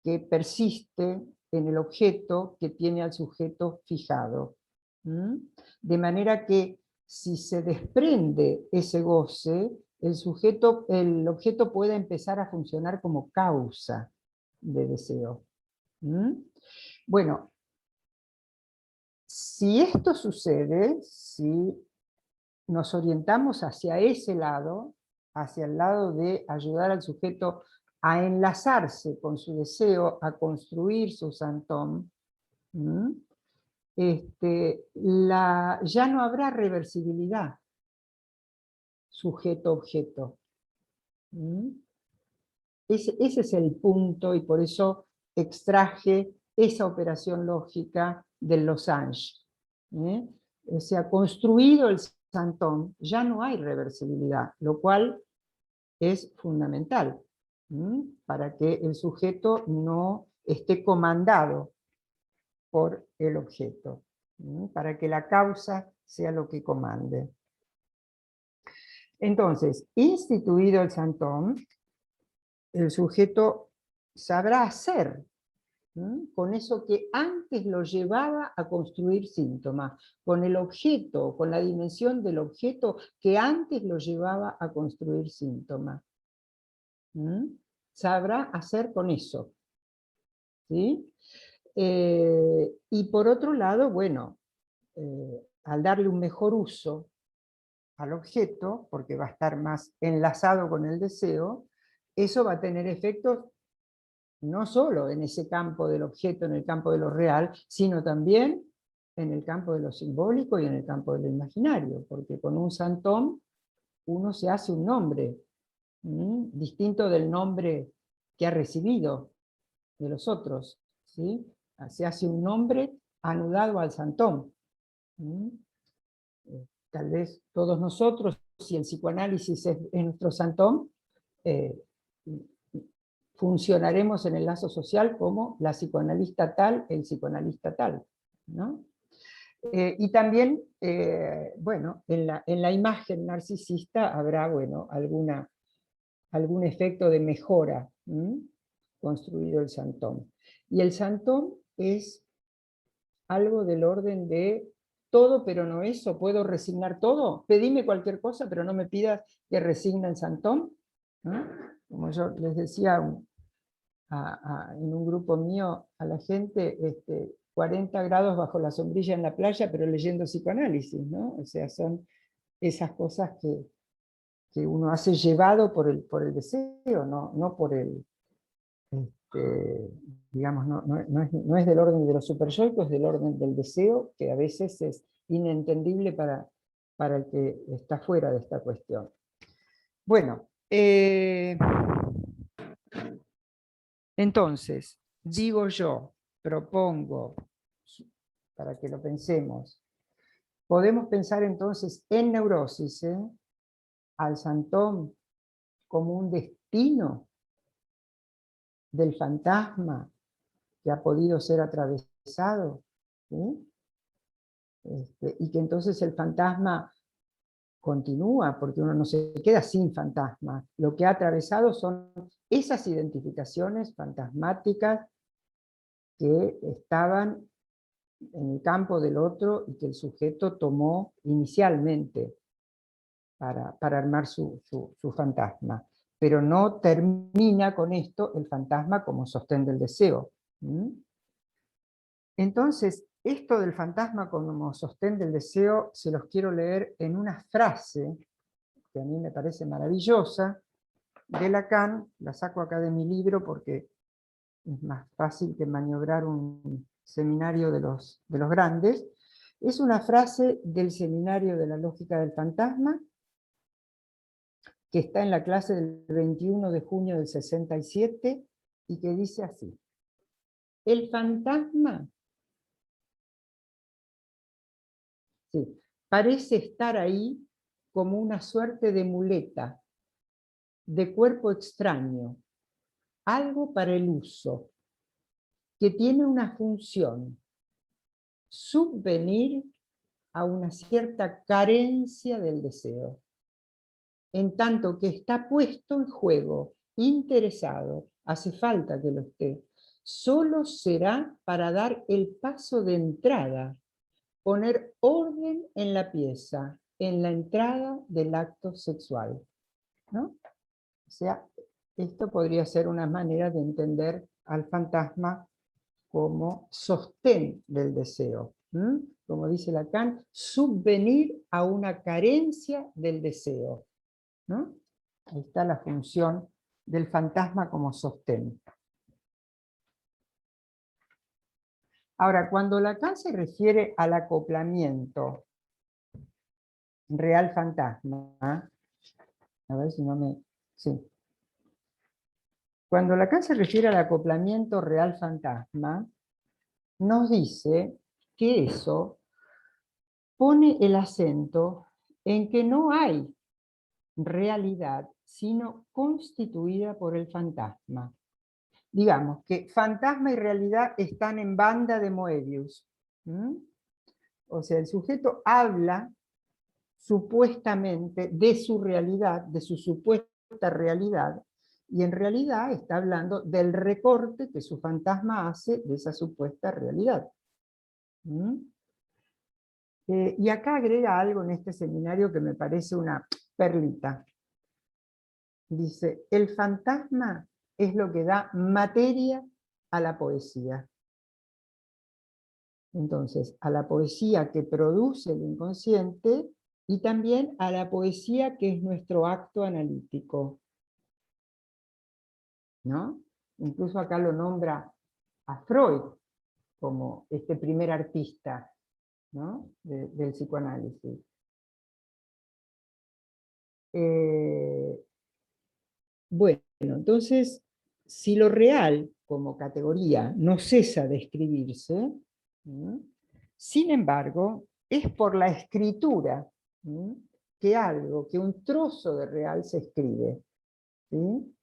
que persiste en el objeto que tiene al sujeto fijado. De manera que si se desprende ese goce, el objeto puede empezar a funcionar como causa de deseo. Bueno, si esto sucede, si nos orientamos hacia ese lado, hacia el lado de ayudar al sujeto a enlazarse con su deseo, a construir su santón, ya no habrá reversibilidad sujeto-objeto. Ese es el punto, y por eso extraje esa operación lógica del losange. O sea, construido el santón, ya no hay reversibilidad, lo cual es fundamental para que el sujeto no esté comandado por el objeto, para que la causa sea lo que comande. Entonces, instituido el santón, el sujeto sabrá hacer con eso que antes lo llevaba a construir síntomas, con el objeto, con la dimensión del objeto que antes lo llevaba a construir síntomas. Sabrá hacer con eso. ¿Sí? Y por otro lado, bueno, al darle un mejor uso al objeto, porque va a estar más enlazado con el deseo, eso va a tener efectos no solo en ese campo del objeto, en el campo de lo real, sino también en el campo de lo simbólico y en el campo de lo imaginario, porque con un santón uno se hace un nombre, distinto del nombre que ha recibido de los otros, ¿sí? Se hace un nombre anudado al santón. Tal vez todos nosotros, si el psicoanálisis es nuestro santón, funcionaremos en el lazo social como la psicoanalista tal, el psicoanalista tal, ¿no? Y también, bueno, en la imagen narcisista habrá, bueno, algún efecto de mejora construido el santón. Y el santón es algo del orden de todo, pero no eso, ¿puedo resignar todo? Pedime cualquier cosa, pero no me pidas que resigne el santón. ¿No? Como yo les decía en un grupo mío a la gente, 40 grados bajo la sombrilla en la playa, pero leyendo psicoanálisis, ¿no? O sea, son esas cosas que uno hace llevado por el deseo, no por el, digamos, no es del orden de lo superyoico, es del orden del deseo, que a veces es inentendible para el que está fuera de esta cuestión. Bueno, entonces, digo yo, propongo, para que lo pensemos, podemos pensar entonces en neurosis, al santón como un destino del fantasma que ha podido ser atravesado, ¿sí? Y que entonces el fantasma continúa, porque uno no se queda sin fantasma. Lo que ha atravesado son esas identificaciones fantasmáticas que estaban en el campo del otro y que el sujeto tomó inicialmente para armar su fantasma. Pero no termina con esto el fantasma como sostén del deseo. Entonces, esto del fantasma como sostén del deseo se los quiero leer en una frase que a mí me parece maravillosa, de Lacan. La saco acá de mi libro porque es más fácil que maniobrar un seminario de los grandes. Es una frase del seminario de la lógica del fantasma, que está en la clase del 21 de junio del 67, y que dice así: el fantasma parece estar ahí como una suerte de muleta, de cuerpo extraño, algo para el uso, que tiene una función: subvenir a una cierta carencia del deseo, en tanto que está puesto en juego, interesado, hace falta que lo esté, solo será para dar el paso de entrada, poner orden en la pieza, en la entrada del acto sexual, ¿no? O sea, esto podría ser una manera de entender al fantasma como sostén del deseo. Como dice Lacan, subvenir a una carencia del deseo, ¿no? Ahí está la función del fantasma como sostén. Ahora, cuando Lacan se refiere al acoplamiento real-fantasma, a ver si no me... Sí. Cuando Lacan se refiere al acoplamiento real-fantasma, nos dice que eso pone el acento en que no hay realidad, sino constituida por el fantasma. Digamos que fantasma y realidad están en banda de Moebius. O sea, el sujeto habla supuestamente de su realidad, de su supuesta realidad, y en realidad está hablando del recorte que su fantasma hace de esa supuesta realidad. Y acá agrega algo en este seminario que me parece una perlita. Dice, el fantasma es lo que da materia a la poesía. Entonces, a la poesía que produce el inconsciente y también a la poesía que es nuestro acto analítico, ¿no? Incluso acá lo nombra a Freud como este primer artista, ¿no? del psicoanálisis. Bueno, entonces, si lo real como categoría no cesa de escribirse, sin embargo, es por la escritura que un trozo de real se escribe. ¿Sí?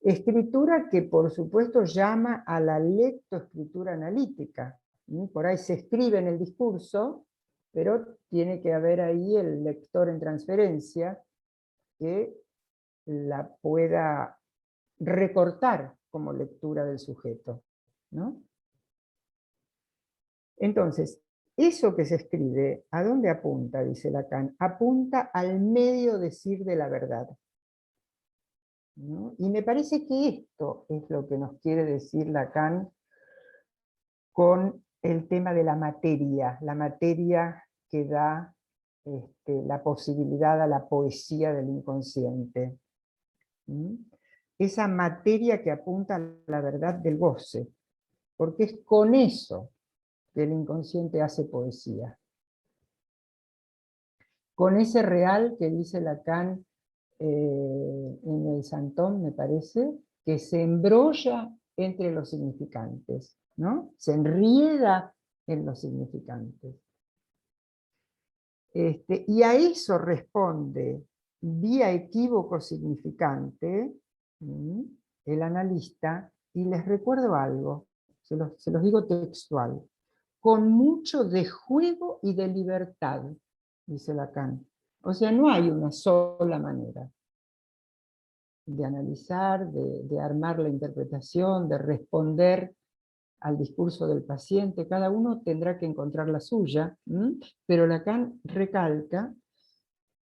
Escritura que por supuesto llama a la lectoescritura analítica. Por ahí se escribe en el discurso, pero tiene que haber ahí el lector en transferencia que la pueda recortar como lectura del sujeto, ¿no? Entonces, eso que se escribe, ¿a dónde apunta? Dice Lacan. Apunta al medio decir de la verdad, ¿no? Y me parece que esto es lo que nos quiere decir Lacan con el tema de la materia que da la posibilidad a la poesía del inconsciente. Esa materia que apunta a la verdad del goce, porque es con eso que el inconsciente hace poesía. Con ese real que dice Lacan en el Santón, me parece, que se embrolla entre los significantes, ¿no? Se enrieda en los significantes. Y a eso responde, vía equívoco significante, el analista, y les recuerdo algo, se los digo textual, con mucho de juego y de libertad, dice Lacan. O sea, no hay una sola manera de analizar, de armar la interpretación, de responder al discurso del paciente. Cada uno tendrá que encontrar la suya, pero Lacan recalca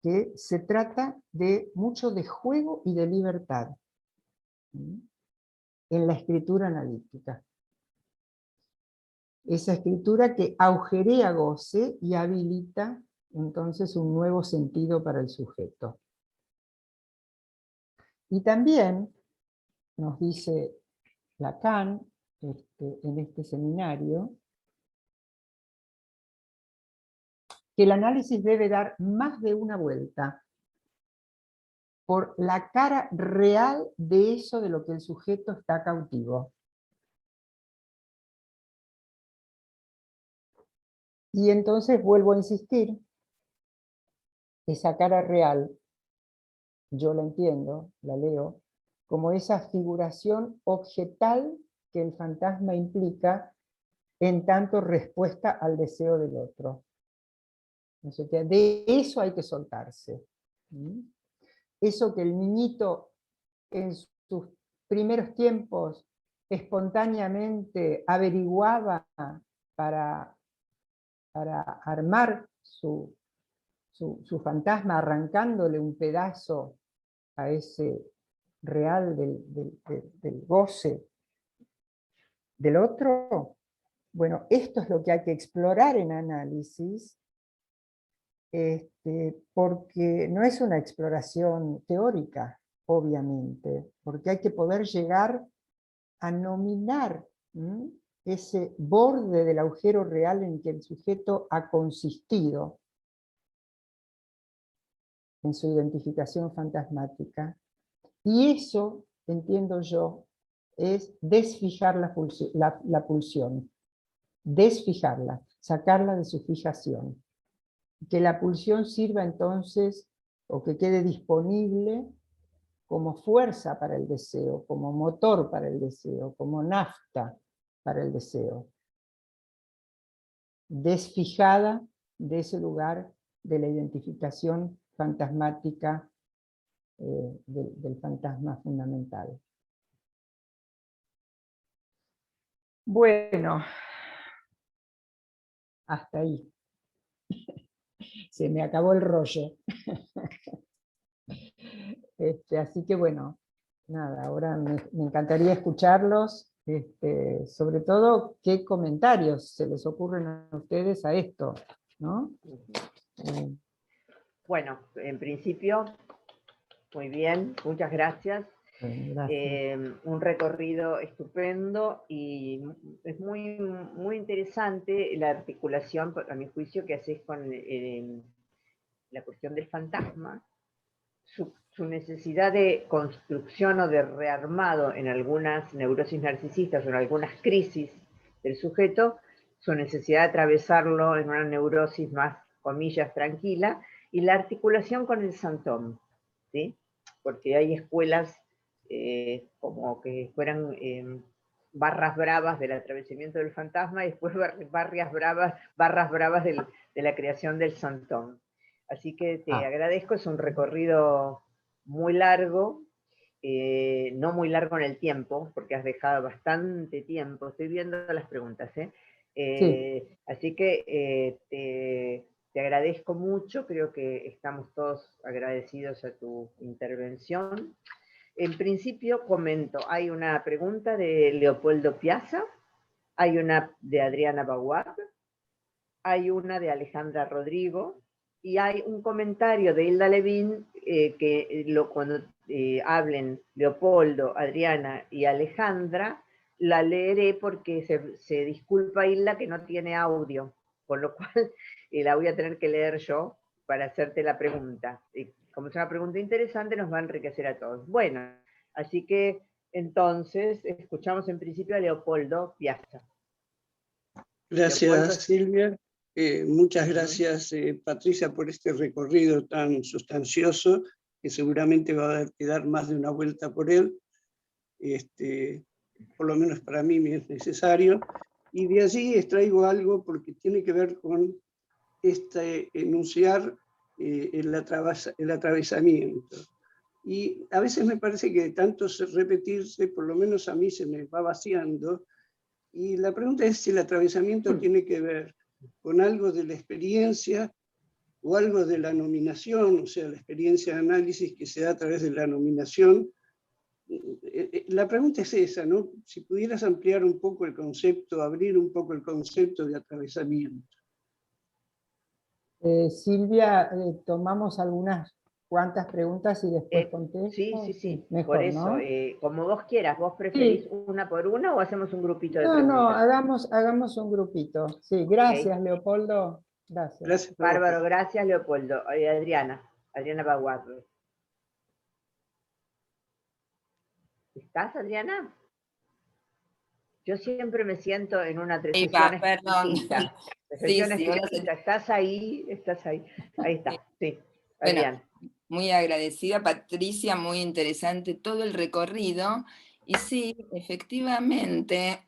que se trata de mucho de juego y de libertad en la escritura analítica. Esa escritura que agujerea goce y habilita entonces un nuevo sentido para el sujeto. Y también nos dice Lacan en este seminario que el análisis debe dar más de una vuelta, por la cara real de eso de lo que el sujeto está cautivo. Y entonces vuelvo a insistir, esa cara real, yo la entiendo, la leo, como esa figuración objetal que el fantasma implica en tanto respuesta al deseo del otro. No sé qué, de eso hay que soltarse. Eso que el niñito en sus primeros tiempos espontáneamente averiguaba para armar su fantasma, arrancándole un pedazo a ese real del goce del otro. Bueno, esto es lo que hay que explorar en análisis, porque no es una exploración teórica, obviamente, porque hay que poder llegar a nominar ese borde del agujero real en que el sujeto ha consistido en su identificación fantasmática. Y eso, entiendo yo, es desfijar la pulsión, desfijarla, sacarla de su fijación. Que la pulsión sirva entonces, o que quede disponible como fuerza para el deseo, como motor para el deseo, como nafta para el deseo. Desfijada de ese lugar de la identificación fantasmática del fantasma fundamental. Bueno, hasta ahí. Se me acabó el rollo. Así que bueno, nada, ahora me encantaría escucharlos, sobre todo qué comentarios se les ocurren a ustedes a esto, ¿no? Bueno, en principio, muy bien, muchas gracias. Gracias. Un recorrido estupendo y es muy, muy interesante la articulación, a mi juicio, que haces con la cuestión del fantasma, su necesidad de construcción o de rearmado en algunas neurosis narcisistas o en algunas crisis del sujeto, su necesidad de atravesarlo en una neurosis más, comillas, tranquila, y la articulación con el Santón, ¿sí? Porque hay escuelas como que fueran barras bravas del atravesamiento del fantasma y después barras bravas de la creación del Santón. Así que te agradezco, es un recorrido muy largo, no muy largo en el tiempo, porque has dejado bastante tiempo, estoy viendo las preguntas, Sí. Así que te agradezco mucho, creo que estamos todos agradecidos a tu intervención. En principio comento, hay una pregunta de Leopoldo Piazza, hay una de Adriana Baguard, hay una de Alejandra Rodrigo, y hay un comentario de Hilda Levin que cuando hablen Leopoldo, Adriana y Alejandra, la leeré porque se disculpa Hilda que no tiene audio, con lo cual la voy a tener que leer yo para hacerte la pregunta. Como es una pregunta interesante, nos va a enriquecer a todos. Bueno, así que entonces escuchamos en principio a Leopoldo Piazza. Gracias, Leopoldo. Silvia. Muchas gracias, Patricia, por este recorrido tan sustancioso, que seguramente va a dar más de una vuelta por él. Por lo menos para mí me es necesario. Y de allí extraigo algo porque tiene que ver con enunciar el atravesamiento. Y a veces me parece que de tanto repetirse, por lo menos a mí se me va vaciando. Y la pregunta es si el atravesamiento tiene que ver con algo de la experiencia o algo de la nominación, o sea, la experiencia de análisis que se da a través de la nominación. La pregunta es esa, ¿no? Si pudieras ampliar un poco el concepto, abrir un poco el concepto de atravesamiento. Silvia, tomamos algunas cuantas preguntas y después contesto. Sí, mejor, por eso, ¿no? como vos quieras, ¿vos preferís una por una o hacemos un grupito de preguntas? No, hagamos un grupito. Sí, gracias, okay. Leopoldo. Gracias. Bárbaro, gracias, Leopoldo. Adriana Baguard. ¿Estás, Adriana? Yo siempre me siento en una Ahí sesión va, perdón. exquisita. Sí, Estás ahí, estás ahí. Ahí está, sí, Bueno, Adriana. muy agradecida, Patricia, muy interesante todo el recorrido. Y sí, efectivamente,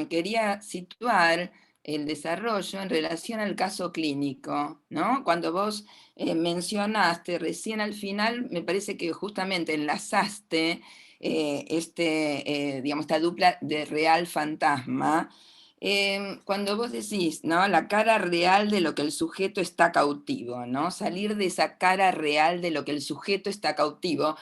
quería situar el desarrollo en relación al caso clínico, ¿no? Cuando vos mencionaste recién al final, me parece que justamente enlazaste digamos, esta dupla de real fantasma, cuando vos decís, ¿no? La cara real de lo que el sujeto está cautivo, ¿no? Salir de esa cara real de lo que el sujeto está cautivo.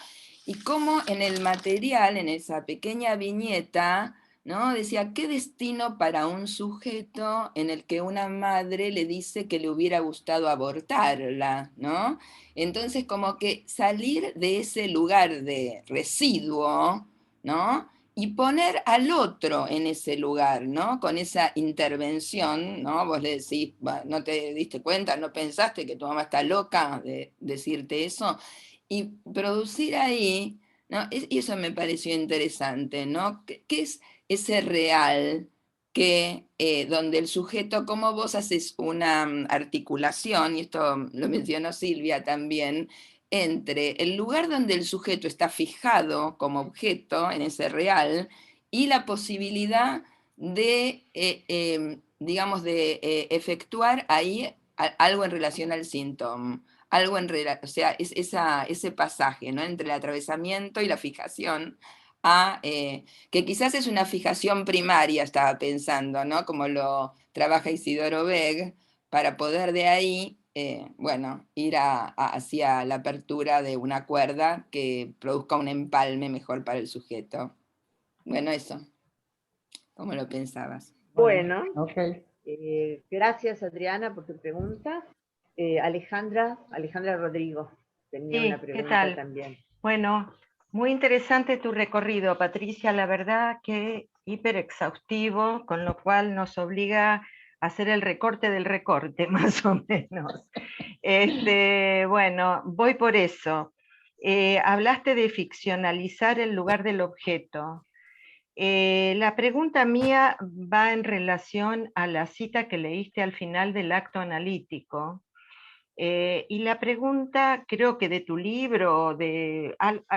Y cómo en el material, en esa pequeña viñeta, ¿no? Decía, ¿qué destino para un sujeto en el que una madre le dice que le hubiera gustado abortarla, ¿no? Entonces, como que salir de ese lugar de residuo, ¿no? Y poner al otro en ese lugar, ¿no? Con esa intervención, ¿no? Vos le decís, no te diste cuenta, no pensaste que tu mamá está loca de decirte eso, y producir ahí, ¿no? Y eso me pareció interesante, ¿no? ¿Qué es ese real que, donde el sujeto, como vos haces una articulación, y esto lo mencionó Silvia también, entre el lugar donde el sujeto está fijado como objeto en ese real y la posibilidad de, digamos, de efectuar ahí algo en relación al síntoma, algo o sea, ese pasaje, ¿no? Entre el atravesamiento y la fijación, que quizás es una fijación primaria, estaba pensando, ¿no? Como lo trabaja Isidoro Beg, para poder de ahí, bueno, ir hacia la apertura de una cuerda que produzca un empalme mejor para el sujeto. Bueno, eso. ¿Cómo lo pensabas? Bueno, okay. Gracias, Adriana, por tu pregunta. Alejandra Rodrigo tenía Sí, una ¿qué pregunta tal? también. Bueno, muy interesante tu recorrido, Patricia, la verdad que hiper exhaustivo, con lo cual nos obliga a hacer el recorte del recorte, más o menos. Bueno, voy por eso. Hablaste de ficcionalizar el lugar del objeto. La pregunta mía va en relación a la cita que leíste al final del acto analítico. Y la pregunta, creo que de tu libro,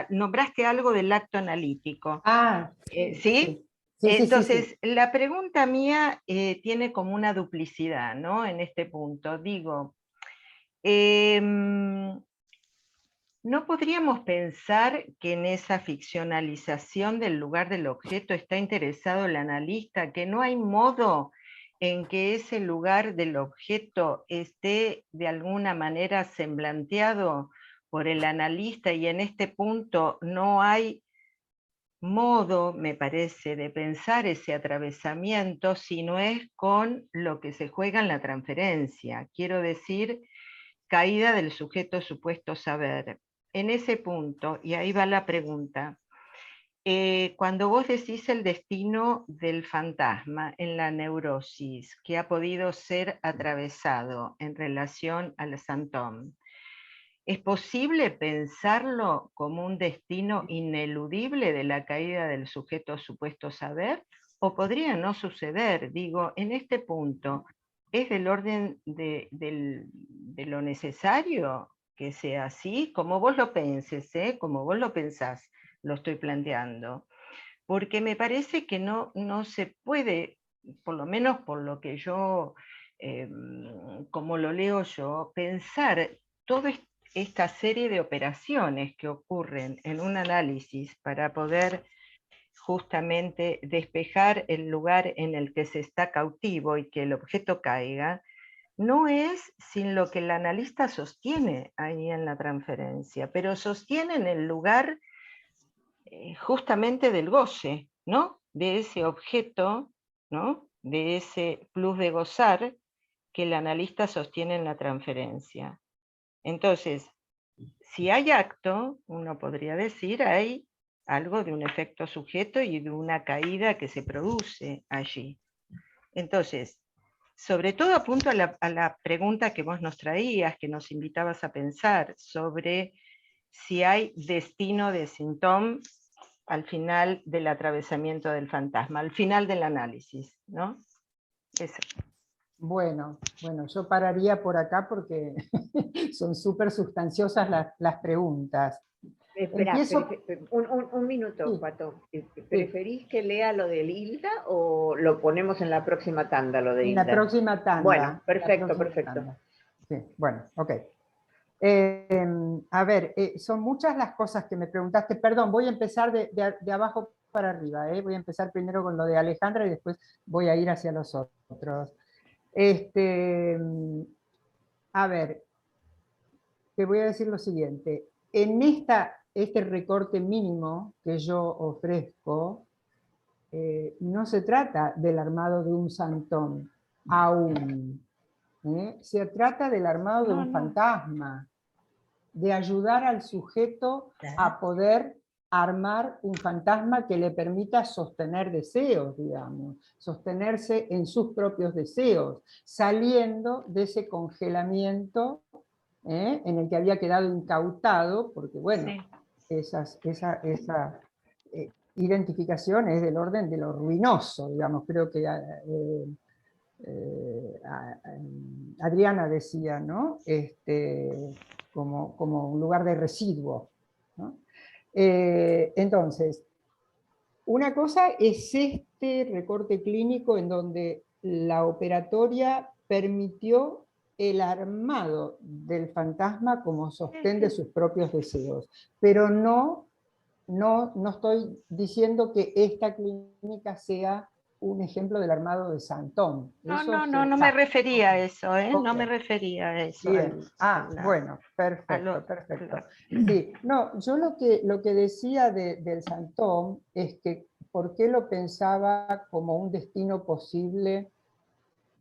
nombraste algo del acto analítico. ¿Sí? Sí. Entonces, Sí. la pregunta mía tiene como una duplicidad, ¿no? En este punto. Digo, ¿no podríamos pensar que en esa ficcionalización del lugar del objeto está interesado el analista, que no hay modo en que ese lugar del objeto esté de alguna manera semblanteado por el analista, y en este punto no hay modo, me parece, de pensar ese atravesamiento si no es con lo que se juega en la transferencia? Quiero decir, caída del sujeto supuesto saber. En ese punto, y ahí va la pregunta, cuando vos decís el destino del fantasma en la neurosis que ha podido ser atravesado en relación al Santom, ¿es posible pensarlo como un destino ineludible de la caída del sujeto supuesto saber? ¿O podría no suceder? Digo, en este punto, ¿es del orden de lo necesario que sea así? Como vos lo penses, como vos lo pensás, lo estoy planteando. Porque me parece que no se puede, por lo menos por lo que yo, como lo leo yo, pensar toda esta serie de operaciones que ocurren en un análisis para poder justamente despejar el lugar en el que se está cautivo y que el objeto caiga, no es sin lo que el analista sostiene ahí en la transferencia, pero sostiene en el lugar justamente del goce, ¿no? De ese objeto, ¿no? De ese plus de gozar que el analista sostiene en la transferencia. Entonces, si hay acto, uno podría decir, hay algo de un efecto sujeto y de una caída que se produce allí. Entonces, sobre todo apunto a la pregunta que vos nos traías, que nos invitabas a pensar sobre si hay destino de síntoma al final del atravesamiento del fantasma, al final del análisis, ¿no? Eso. Bueno, yo pararía por acá porque son súper sustanciosas las preguntas. Espera, Empiezo... un minuto, Sí, Pato. ¿Preferís que lea lo de Hilda o lo ponemos en la próxima tanda, lo de en Hilda? la próxima tanda. Bueno, perfecto, próxima perfecto. tanda. Sí, bueno, ok. A ver, son muchas las cosas que me preguntaste. Perdón, voy a empezar de abajo para arriba. Voy a empezar primero con lo de Alejandra y después voy a ir hacia los otros. A ver, te voy a decir lo siguiente. En este recorte mínimo que yo ofrezco, no se trata del armado de un santón, aún. Se trata del armado de un fantasma, de ayudar al sujeto a poder armar un fantasma que le permita sostener deseos, digamos, sostenerse en sus propios deseos, saliendo de ese congelamiento en el que había quedado incautado, porque bueno, esa identificación es del orden de lo ruinoso, digamos, creo que Adriana decía, ¿no? Como un lugar de residuo, ¿no? Entonces, una cosa es este recorte clínico en donde la operatoria permitió el armado del fantasma como sostén de sus propios deseos, pero no estoy diciendo que esta clínica sea un ejemplo del armado de Santón. No me refería a eso, Okay. no me refería a eso. Bien. Bueno, perfecto, perfecto. Sí, no, yo lo que decía del Santón es que por qué lo pensaba como un destino posible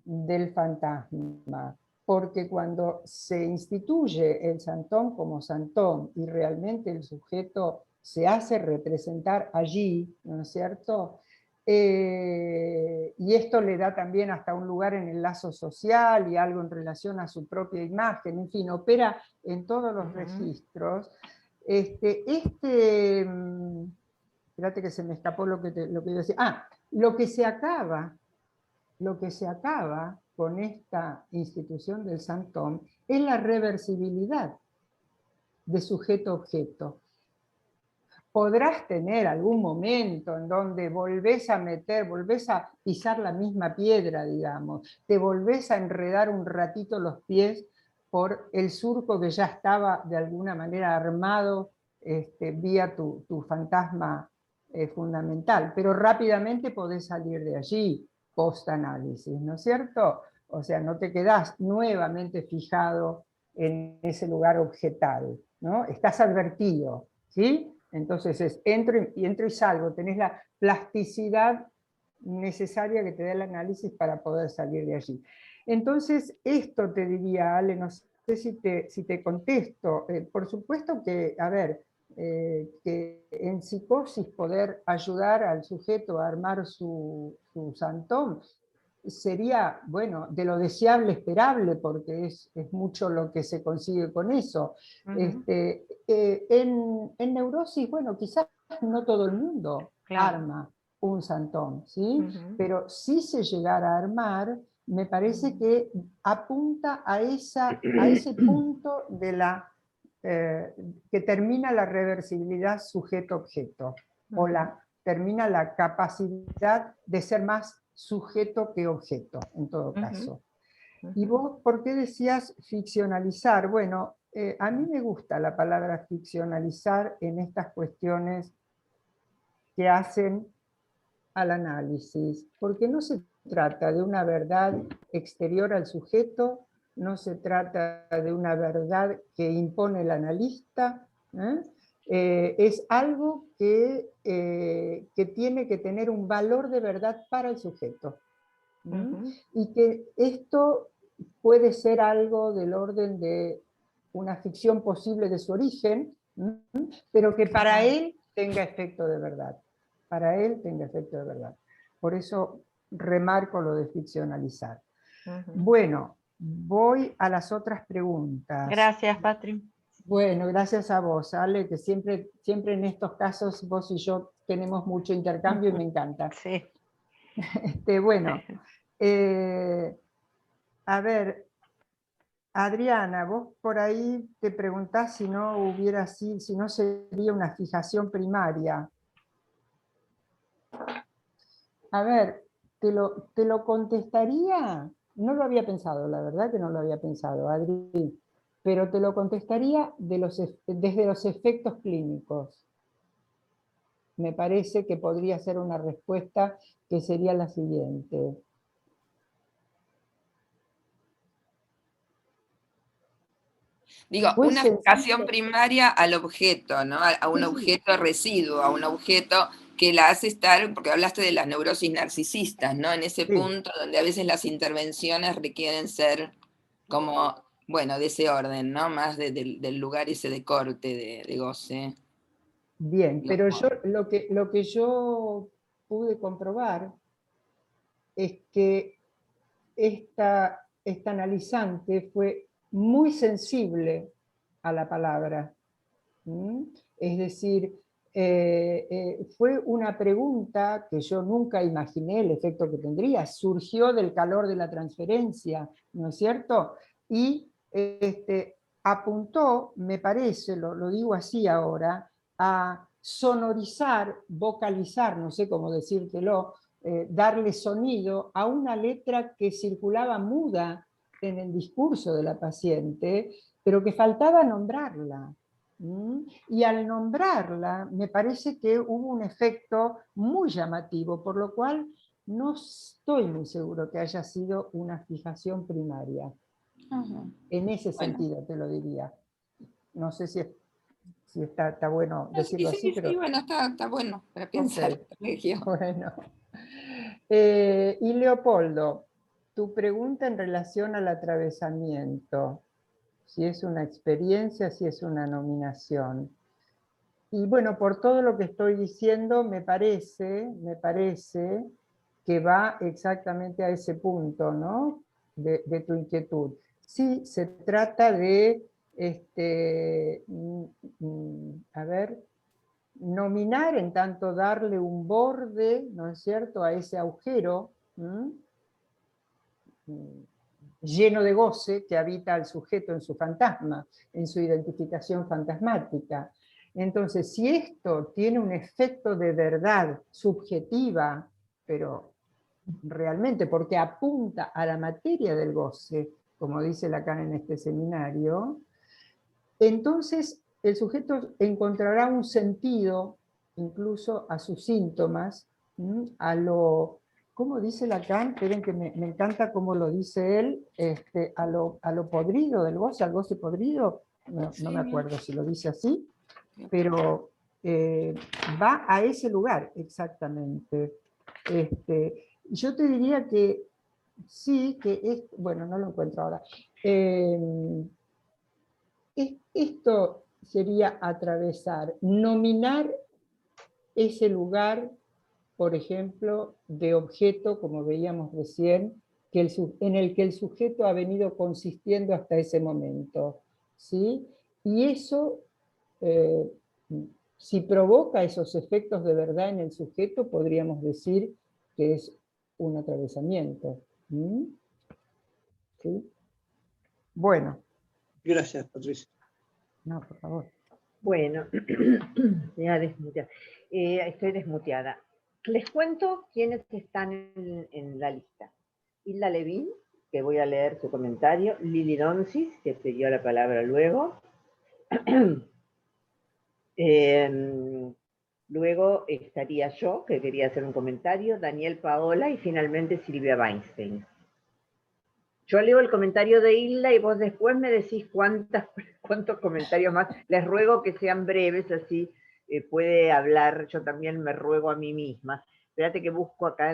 del fantasma. Porque cuando se instituye el Santón como Santón y realmente el sujeto se hace representar allí, ¿no es cierto? Y esto le da también hasta un lugar en el lazo social y algo en relación a su propia imagen, en fin, opera en todos los registros. Espérate que se me escapó lo que iba a decir. Lo que se acaba con esta institución del Santón es la reversibilidad de sujeto-objeto. Podrás tener algún momento en donde volvés a pisar la misma piedra, digamos, te volvés a enredar un ratito los pies por el surco que ya estaba de alguna manera armado vía tu fantasma fundamental, pero rápidamente podés salir de allí, post-análisis, ¿no es cierto? O sea, no te quedás nuevamente fijado en ese lugar objetal, ¿no? Estás advertido, ¿sí? Entonces es entro y salgo, tenés la plasticidad necesaria que te da el análisis para poder salir de allí. Entonces, esto te diría, Ale, no sé si te contesto. Por supuesto que, a ver, que en psicosis poder ayudar al sujeto a armar su santón sería, bueno, de lo deseable, esperable, porque es mucho lo que se consigue con eso. En neurosis, bueno, quizás no todo el mundo arma un santón, ¿sí? Pero si se llegara a armar, me parece que apunta a ese punto de que termina la reversibilidad sujeto-objeto, o termina la capacidad de ser más sujeto que objeto, en todo caso. ¿Y vos por qué decías ficcionalizar? Bueno, a mí me gusta la palabra ficcionalizar en estas cuestiones que hacen al análisis, porque no se trata de una verdad exterior al sujeto, no se trata de una verdad que impone el analista, es algo que tiene que tener un valor de verdad para el sujeto. Y que esto puede ser algo del orden de una ficción posible de su origen, pero que para él tenga efecto de verdad. Para él tenga efecto de verdad. Por eso remarco lo de ficcionalizar. Bueno, voy a las otras preguntas. Gracias, Patri. Bueno, gracias a vos, Ale, que siempre en estos casos vos y yo tenemos mucho intercambio y me encanta. Sí. Bueno, a ver, Adriana, vos por ahí te preguntás si no hubiera así, si no sería una fijación primaria. A ver, te lo contestaría, no lo había pensado, la verdad que no lo había pensado, Adri, pero te lo contestaría desde los efectos clínicos. Me parece que podría ser una respuesta que sería la siguiente. Digo, Muy una fijación sensible. primaria al objeto, ¿no? A un objeto residuo, a un objeto que la hace estar, porque hablaste de las neurosis narcisistas, ¿no? En ese punto donde a veces las intervenciones requieren ser como, bueno, de ese orden, ¿no? Más del lugar ese de corte, de goce. Bien, pero yo lo que yo pude comprobar es que esta analizante fue muy sensible a la palabra. Es decir, fue una pregunta que yo nunca imaginé el efecto que tendría, surgió del calor de la transferencia, ¿no es cierto? Y apuntó, me parece, lo digo así ahora, a sonorizar, vocalizar, no sé cómo decírtelo, darle sonido a una letra que circulaba muda en el discurso de la paciente, pero que faltaba nombrarla. Y al nombrarla, me parece que hubo un efecto muy llamativo, por lo cual no estoy muy seguro que haya sido una fijación primaria. En ese sentido te lo diría. No sé si está bueno decirlo así, pero... Sí, bueno, está bueno para pensar. Okay. Bueno. Y Leopoldo, tu pregunta en relación al atravesamiento, si es una experiencia, si es una nominación. Y bueno, por todo lo que estoy diciendo, me parece que va exactamente a ese punto, ¿no? De tu inquietud. Sí, se trata de, a ver, nominar, en tanto darle un borde, ¿no es cierto?, a ese agujero lleno de goce que habita al sujeto en su fantasma, en su identificación fantasmática. Entonces, si esto tiene un efecto de verdad subjetiva, pero realmente porque apunta a la materia del goce, como dice Lacan en este seminario, entonces el sujeto encontrará un sentido incluso a sus síntomas, a lo, ¿cómo dice Lacan? Esperen que me encanta cómo lo dice él, a lo podrido del goce, al goce podrido, no me acuerdo si lo dice así, pero va a ese lugar exactamente. Yo te diría que sí, que es, bueno, no lo encuentro ahora. Esto sería atravesar, nominar ese lugar, por ejemplo, de objeto, como veíamos recién, en el que el sujeto ha venido consistiendo hasta ese momento. ¿Sí? Y eso, si provoca esos efectos de verdad en el sujeto, podríamos decir que es un atravesamiento. ¿Sí? Bueno. Gracias, Patricia. No, por favor. Bueno, ya estoy desmuteada. Les cuento quiénes están en la lista. Hilda Levin, que voy a leer su comentario, Lili Donsis, que pidió la palabra luego. Luego estaría yo, que quería hacer un comentario, Daniel Paola y finalmente Silvia Weinstein. Yo leo el comentario de Hilda y vos después me decís cuántos comentarios más. Les ruego que sean breves, así puede hablar, yo también me ruego a mí misma. Espérate que busco acá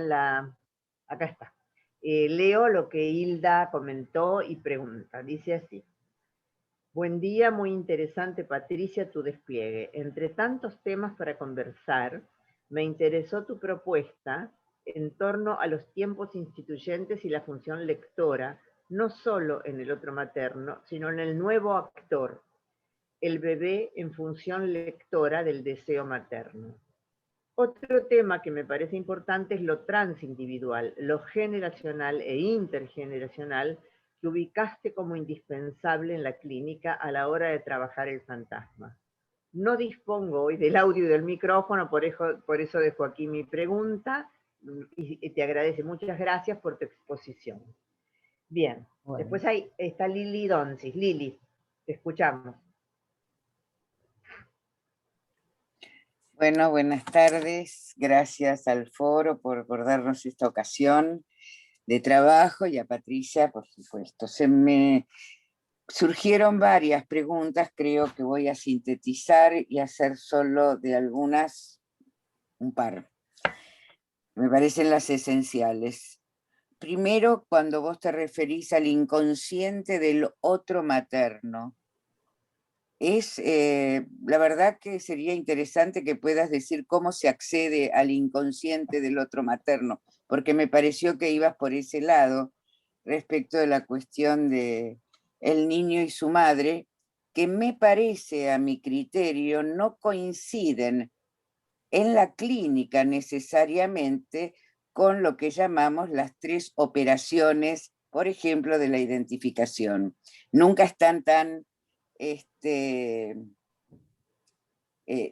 acá está. Leo lo que Hilda comentó y pregunta. Dice así. Buen día, muy interesante, Patricia, tu despliegue. Entre tantos temas para conversar, me interesó tu propuesta en torno a los tiempos instituyentes y la función lectora, no solo en el otro materno, sino en el nuevo actor, el bebé en función lectora del deseo materno. Otro tema que me parece importante es lo transindividual, lo generacional e intergeneracional que ubicaste como indispensable en la clínica a la hora de trabajar el fantasma. No dispongo hoy del audio y del micrófono, por eso dejo aquí mi pregunta y te agradece. Muchas gracias por tu exposición. Bien, Bueno. Después ahí está Lili Donsis. Lili, te escuchamos. Bueno, buenas tardes. Gracias al foro por darnos esta ocasión de trabajo y a Patricia, por supuesto. Se me surgieron varias preguntas, creo que voy a sintetizar y hacer solo de algunas un par. Me parecen las esenciales. Primero, cuando vos te referís al inconsciente del otro materno, la verdad que sería interesante que puedas decir cómo se accede al inconsciente del otro materno, porque me pareció que ibas por ese lado respecto de la cuestión de el niño y su madre, que me parece, a mi criterio, no coinciden en la clínica necesariamente con lo que llamamos las 3 operaciones, por ejemplo, de la identificación. Nunca están tan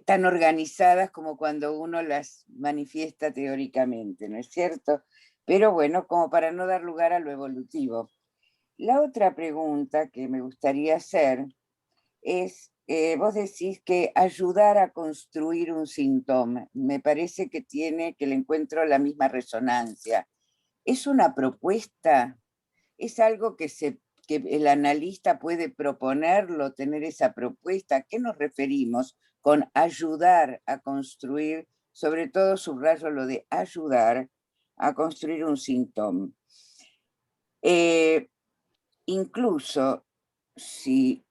tan organizadas como cuando uno las manifiesta teóricamente, ¿no es cierto? Pero bueno, como para no dar lugar a lo evolutivo. La otra pregunta que me gustaría hacer es, vos decís que ayudar a construir un síntoma, me parece que le encuentro la misma resonancia. ¿Es una propuesta? ¿Es algo que el analista puede proponerlo, tener esa propuesta? ¿A qué nos referimos con ayudar a construir, sobre todo subrayo lo de ayudar a construir un síntoma? Incluso si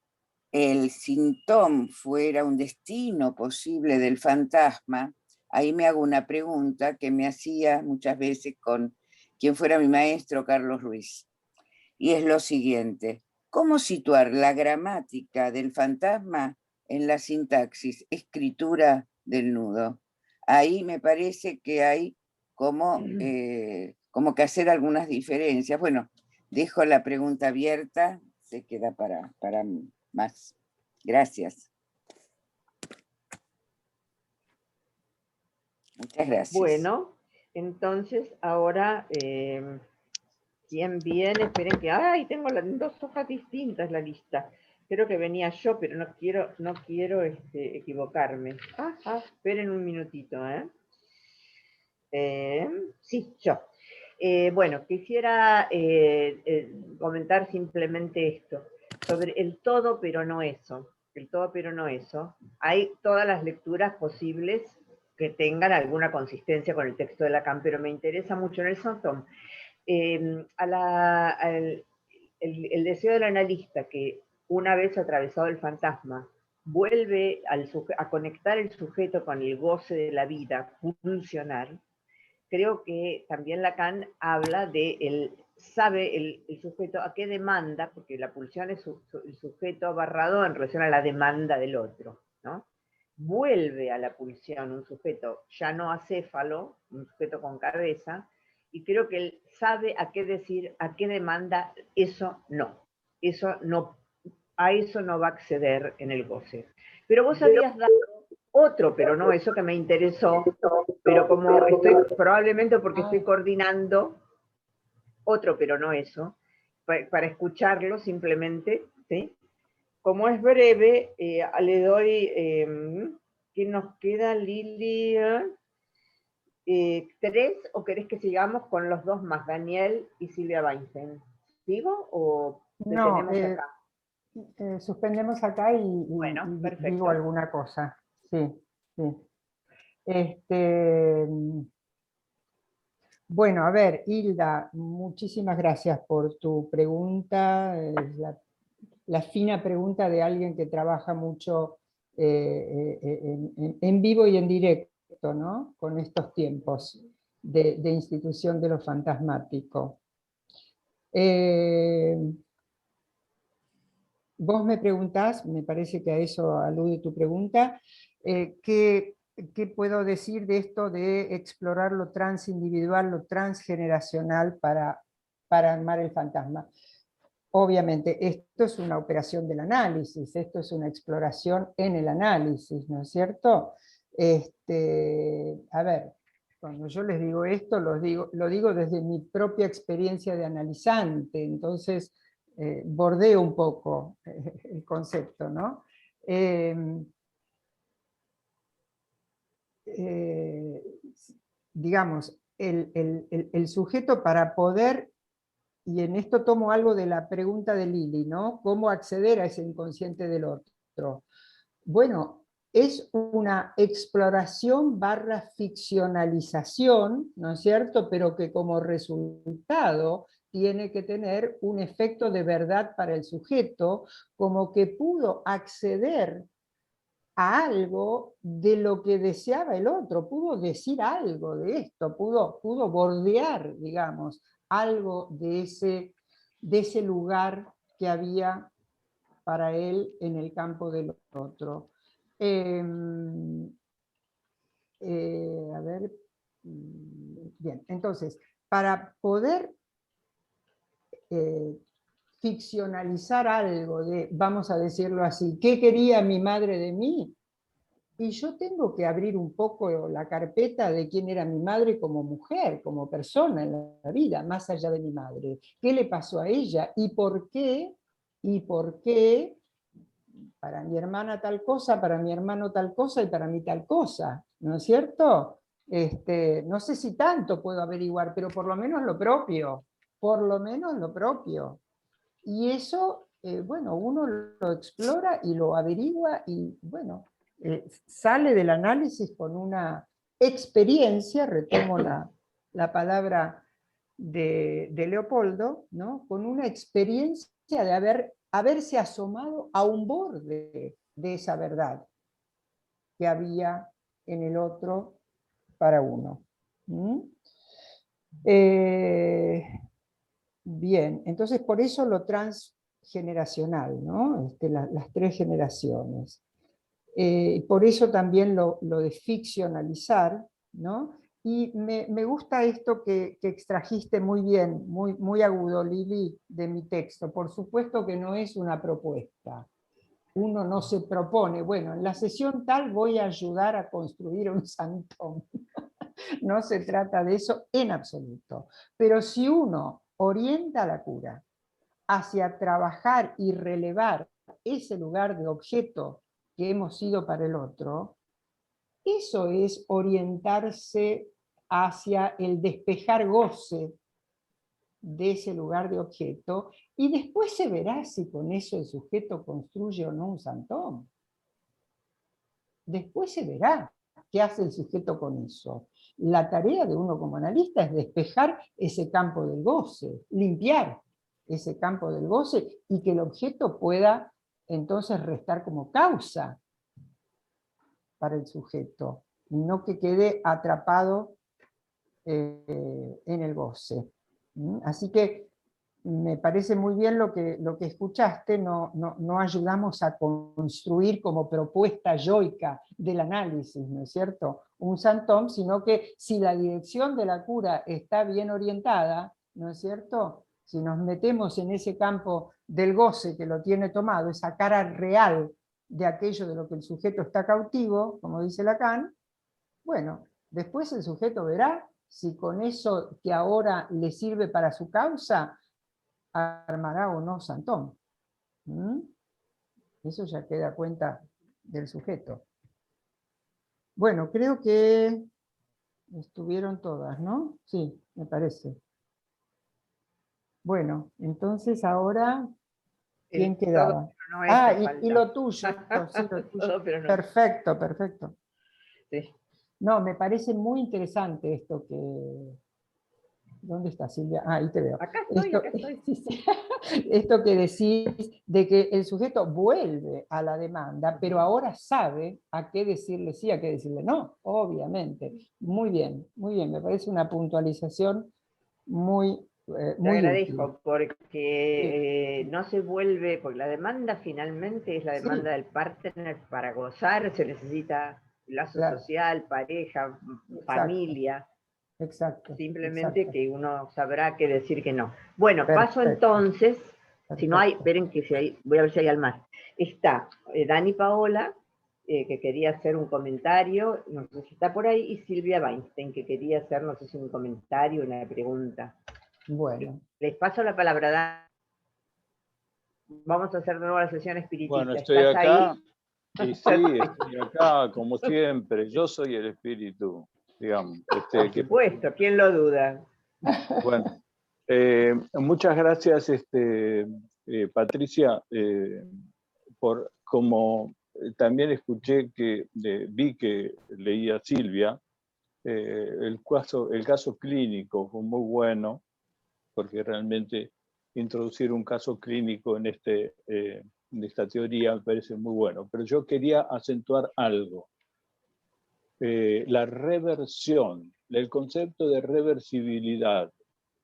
el síntoma fuera un destino posible del fantasma, ahí me hago una pregunta que me hacía muchas veces con quien fuera mi maestro, Carlos Ruiz. Y es lo siguiente: ¿cómo situar la gramática del fantasma en la sintaxis, escritura del nudo? Ahí me parece que hay como que hacer algunas diferencias. Bueno, dejo la pregunta abierta, se queda para más. Gracias. Muchas gracias. Bueno, entonces ahora... ¿quién viene? Esperen que... ¡Ay! Tengo en 2 hojas distintas la lista. Creo que venía yo, pero no quiero equivocarme. Esperen un minutito, sí, yo. Bueno, quisiera comentar simplemente esto, sobre el todo pero no eso. El todo pero no eso. Hay todas las lecturas posibles que tengan alguna consistencia con el texto de Lacan, pero me interesa mucho Nelson Tom. El deseo del analista que una vez atravesado el fantasma vuelve a conectar el sujeto con el goce de la vida funcional, creo que también Lacan habla de sabe el sujeto a qué demanda, porque la pulsión es el sujeto abarrado en relación a la demanda del otro, ¿no? Vuelve a la pulsión un sujeto ya no acéfalo, un sujeto con cabeza, y creo que él sabe a qué decir, a qué demanda, a eso no va a acceder en el goce. Pero vos habías dado otro, pero no eso que me interesó, pero como probablemente porque estoy coordinando, otro, pero no eso, para escucharlo simplemente, ¿sí? Como es breve, le doy, ¿qué nos queda, Lili? 3, o querés que sigamos con los 2 más, Daniel y Silvia Weinstein? ¿Sigo o detenemos acá? Suspendemos acá y digo alguna cosa. Sí, sí. Bueno, a ver, Hilda, muchísimas gracias por tu pregunta, la fina pregunta de alguien que trabaja mucho en vivo y en directo, ¿no? Con estos tiempos de institución de lo fantasmático. Vos me preguntás, me parece que a eso alude tu pregunta, que ¿qué puedo decir de esto de explorar lo transindividual, lo transgeneracional para armar el fantasma? Obviamente, esto es una operación del análisis, esto es una exploración en el análisis, ¿no es cierto? A ver, cuando yo les digo esto, lo digo desde mi propia experiencia de analizante, entonces bordeo un poco el concepto, ¿no? Digamos, el sujeto para poder, y en esto tomo algo de la pregunta de Lili, ¿no? ¿Cómo acceder a ese inconsciente del otro? Bueno, es una exploración / ficcionalización, ¿no es cierto? Pero que como resultado tiene que tener un efecto de verdad para el sujeto, como que pudo acceder a algo de lo que deseaba el otro, pudo decir algo de esto, pudo bordear, digamos, algo de ese lugar que había para él en el campo del otro. A ver, bien, entonces, para poder ficcionalizar algo de, vamos a decirlo así, ¿qué quería mi madre de mí? Y yo tengo que abrir un poco la carpeta de quién era mi madre como mujer, como persona en la vida, más allá de mi madre. ¿Qué le pasó a ella? ¿Y por qué? ¿Y por qué? Para mi hermana tal cosa, para mi hermano tal cosa y para mí tal cosa, ¿no es cierto? No sé si tanto puedo averiguar, pero por lo menos lo propio, por lo menos lo propio. Y eso, bueno, uno lo explora y lo averigua y, bueno, sale del análisis con una experiencia, retomo la palabra de Leopoldo, ¿no? Con una experiencia de haberse asomado a un borde de esa verdad que había en el otro para uno. Bien, entonces por eso lo transgeneracional, ¿no? Las 3 generaciones. Por eso también lo de ficcionalizar, ¿no? Y me gusta esto que extrajiste muy bien, muy agudo, Lili, de mi texto. Por supuesto que no es una propuesta. Uno no se propone, bueno, en la sesión tal voy a ayudar a construir un santón. No se trata de eso en absoluto. Pero si uno orienta la cura hacia trabajar y relevar ese lugar de objeto que hemos sido para el otro, eso es orientarse hacia el despejar goce de ese lugar de objeto, y después se verá si con eso el sujeto construye o no un santón. Después se verá qué hace el sujeto con eso. La tarea de uno como analista es despejar ese campo del goce, limpiar ese campo del goce y que el objeto pueda entonces restar como causa para el sujeto, y no que quede atrapado en el goce. Así que me parece muy bien lo que escuchaste, no ayudamos a construir como propuesta yoica del análisis, ¿no es cierto?, un santón, sino que si la dirección de la cura está bien orientada, ¿no es cierto?, si nos metemos en ese campo del goce que lo tiene tomado, esa cara real de aquello de lo que el sujeto está cautivo, como dice Lacan, bueno, después el sujeto verá si con eso que ahora le sirve para su causa, armará o no santón. Eso ya queda a cuenta del sujeto. Bueno, creo que estuvieron todas, ¿no? Sí, me parece. Bueno, entonces ahora, ¿quién quedaba? No y lo tuyo. Sí, lo tuyo. Todo, pero no. Perfecto, perfecto. Sí. No, me parece muy interesante esto que... ¿Dónde está Silvia? Ahí te veo. Acá estoy. Sí, sí. Esto que decís de que el sujeto vuelve a la demanda, pero ahora sabe a qué decirle sí, a qué decirle no, obviamente. Muy bien, me parece una puntualización muy Te agradezco útil. porque no se vuelve, porque la demanda finalmente es la demanda del partner para gozar, se necesita lazo Claro. social, pareja, Exacto. familia. Exacto. Simplemente exacto. que uno sabrá qué decir que no. Bueno, paso entonces, si no hay, esperen que si hay, voy a ver si hay al más. Está Dani Paola, que quería hacer un comentario, no sé si está por ahí, y Silvia Weinstein, que quería hacer, no sé si un comentario, una pregunta. Bueno. Les paso la palabra, Dani. Vamos a hacer de nuevo la sesión espiritista. Bueno, estoy ¿Estás acá. ahí? Y sí, estoy acá, como siempre. Yo soy el espíritu, digamos. Por supuesto, ¿quién lo duda? Bueno, muchas gracias, Patricia, por como también escuché que vi que leía Silvia, el caso clínico fue muy bueno, porque realmente introducir un caso clínico en esta teoría me parece muy bueno. Pero yo quería acentuar algo. La reversión, el concepto de reversibilidad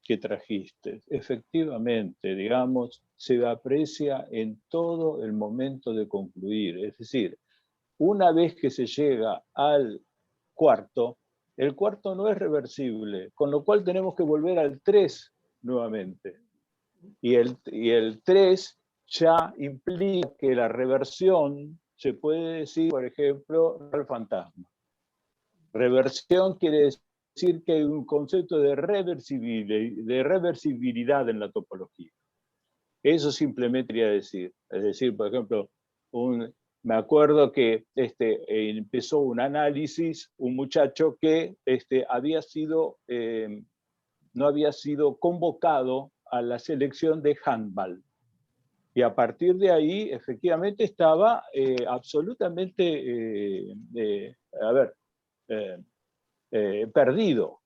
que trajiste, efectivamente, digamos, se aprecia en todo el momento de concluir. Es decir, una vez que se llega al cuarto, el cuarto no es reversible, con lo cual tenemos que volver al 3 nuevamente. Y el 3 ya implica que la reversión se puede decir, por ejemplo, al fantasma. Reversión quiere decir que hay un concepto de reversibilidad en la topología. Eso simplemente quería decir. Es decir, por ejemplo, me acuerdo que empezó un análisis, un muchacho que no había sido convocado a la selección de handball. Y a partir de ahí, efectivamente, estaba absolutamente, perdido.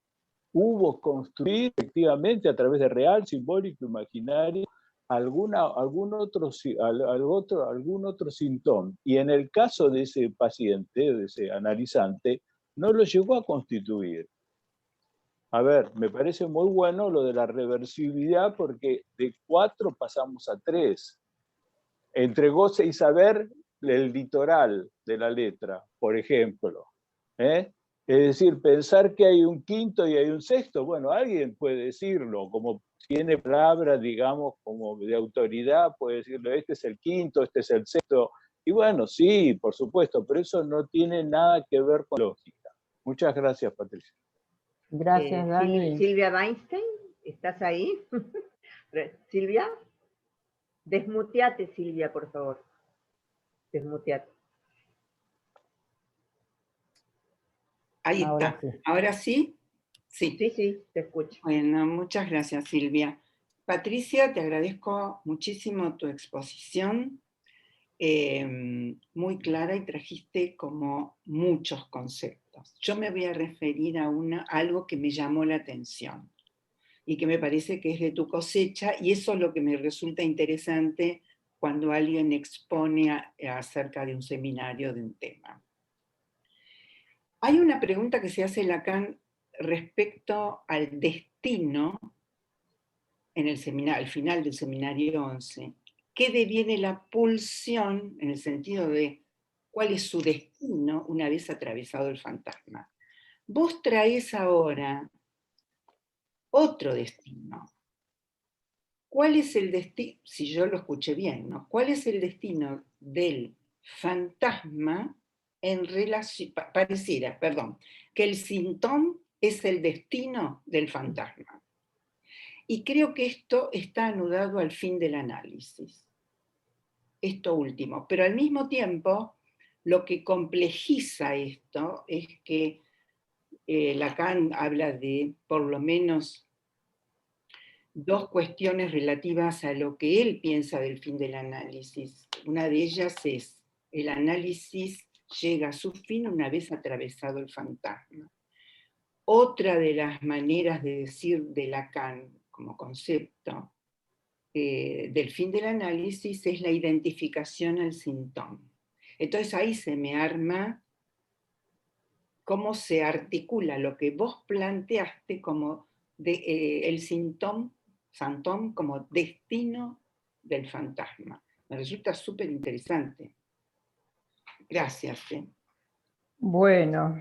Hubo construir, efectivamente, a través de real, simbólico, imaginario, algún otro síntoma. Y en el caso de ese paciente, de ese analizante, no lo llegó a constituir. A ver, me parece muy bueno lo de la reversibilidad, porque de 4 pasamos a 3. Entre goce y saber, el litoral de la letra, por ejemplo. Es decir, pensar que hay un quinto y hay un sexto, bueno, alguien puede decirlo, como tiene palabras, digamos, como de autoridad, puede decirlo, este es el quinto, este es el sexto, y bueno, sí, por supuesto, pero eso no tiene nada que ver con lógica. Muchas gracias, Patricia. Gracias, Dani. Silvia Weinstein, ¿estás ahí? Silvia, desmuteate, Silvia, por favor. Desmuteate. Ahí está. ¿Ahora sí? Sí. Sí, sí, te escucho. Bueno, muchas gracias, Silvia. Patricia, te agradezco muchísimo tu exposición, muy clara, y trajiste como muchos conceptos. Yo me voy a referir a algo que me llamó la atención y que me parece que es de tu cosecha, y eso es lo que me resulta interesante cuando alguien expone acerca de un seminario, de un tema. Hay una pregunta que se hace Lacan respecto al destino al final del seminario 11. ¿Qué deviene la pulsión en el sentido de cuál es su destino una vez atravesado el fantasma? Vos traés ahora otro destino. ¿Cuál es el destino, si yo lo escuché bien, ¿no? ¿Cuál es el destino del fantasma en relación, pareciera, perdón, que el síntoma es el destino del fantasma? Y creo que esto está anudado al fin del análisis, esto último. Pero al mismo tiempo, lo que complejiza esto es que Lacan habla de por lo menos 2 cuestiones relativas a lo que él piensa del fin del análisis. Una de ellas es, el análisis llega a su fin una vez atravesado el fantasma. Otra de las maneras de decir de Lacan como concepto del fin del análisis es la identificación al síntoma. Entonces ahí se me arma cómo se articula lo que vos planteaste como el síntoma como destino del fantasma. Me resulta súper interesante. Gracias. Bueno,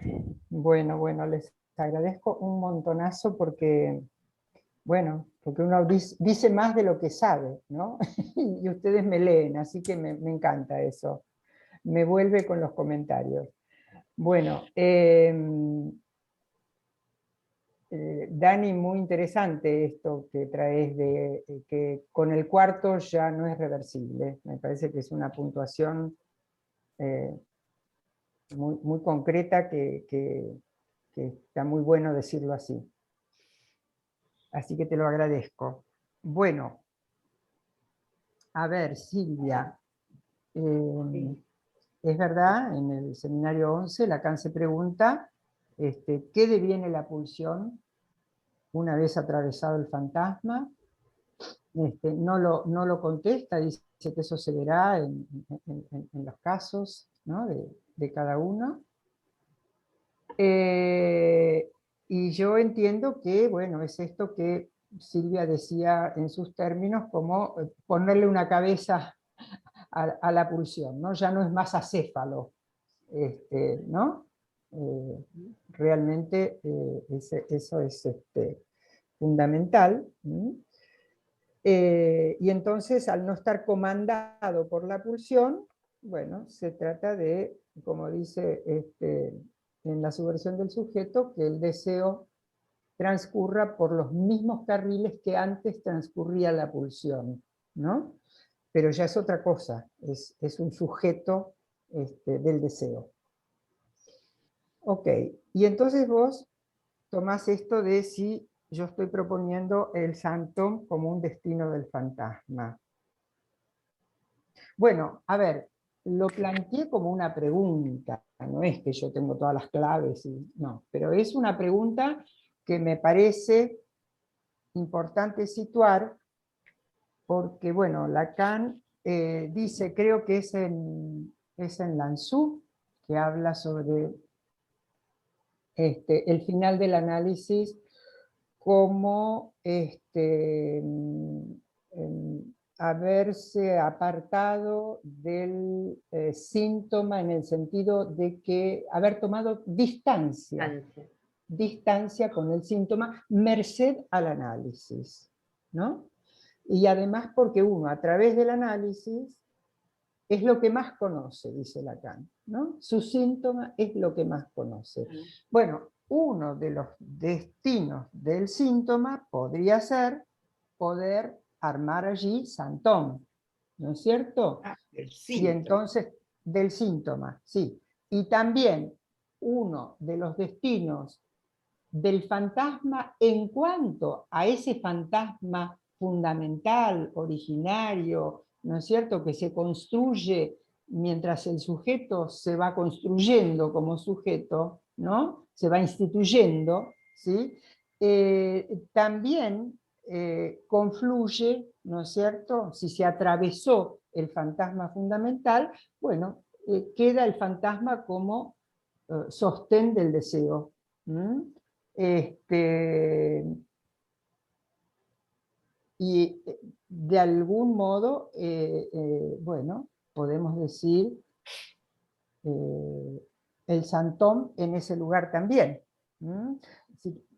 les agradezco un montonazo porque, bueno, porque uno dice más de lo que sabe, ¿no? Y ustedes me leen, así que me encanta eso. Me vuelve con los comentarios. Bueno, Dani, muy interesante esto que traes de que con el cuarto ya no es reversible. Me parece que es una puntuación muy concreta que está muy bueno decirlo así. Así que te lo agradezco. Bueno, a ver, Silvia, es verdad, en el seminario 11 Lacan se pregunta ¿qué deviene la pulsión una vez atravesado el fantasma? No lo contesta, dice que eso se verá en los casos, ¿no? de cada uno. Y yo entiendo que, bueno, es esto que Silvia decía en sus términos, como ponerle una cabeza a la pulsión, ¿no? Ya no es más acéfalo, ¿no? Realmente eso es fundamental. Y entonces, al no estar comandado por la pulsión, bueno, se trata de, como dice en la subversión del sujeto, que el deseo transcurra por los mismos carriles que antes transcurría la pulsión, ¿no? Pero ya es otra cosa, es un sujeto del deseo. Ok, y entonces vos tomás esto de si yo estoy proponiendo el santo como un destino del fantasma. Bueno, a ver, lo planteé como una pregunta, no es que yo tengo todas las claves, no, pero es una pregunta que me parece importante situar, porque, bueno, Lacan dice, creo que es en Lanzú, que habla sobre el final del análisis como haberse apartado del síntoma en el sentido de que haber tomado distancia con el síntoma, merced al análisis, ¿no? Y además porque uno, a través del análisis, es lo que más conoce, dice Lacan, ¿no? Su síntoma es lo que más conoce. Bueno, uno de los destinos del síntoma podría ser poder armar allí Santón, ¿no es cierto? Y entonces, del síntoma, sí. Y también uno de los destinos del fantasma en cuanto a ese fantasma fundamental, originario, ¿no es cierto?, que se construye mientras el sujeto se va construyendo como sujeto, ¿no? Se va instituyendo, ¿sí? También confluye, ¿no es cierto?, si se atravesó el fantasma fundamental, bueno, queda el fantasma como sostén del deseo. Y de algún modo, bueno, podemos decir el santón en ese lugar también.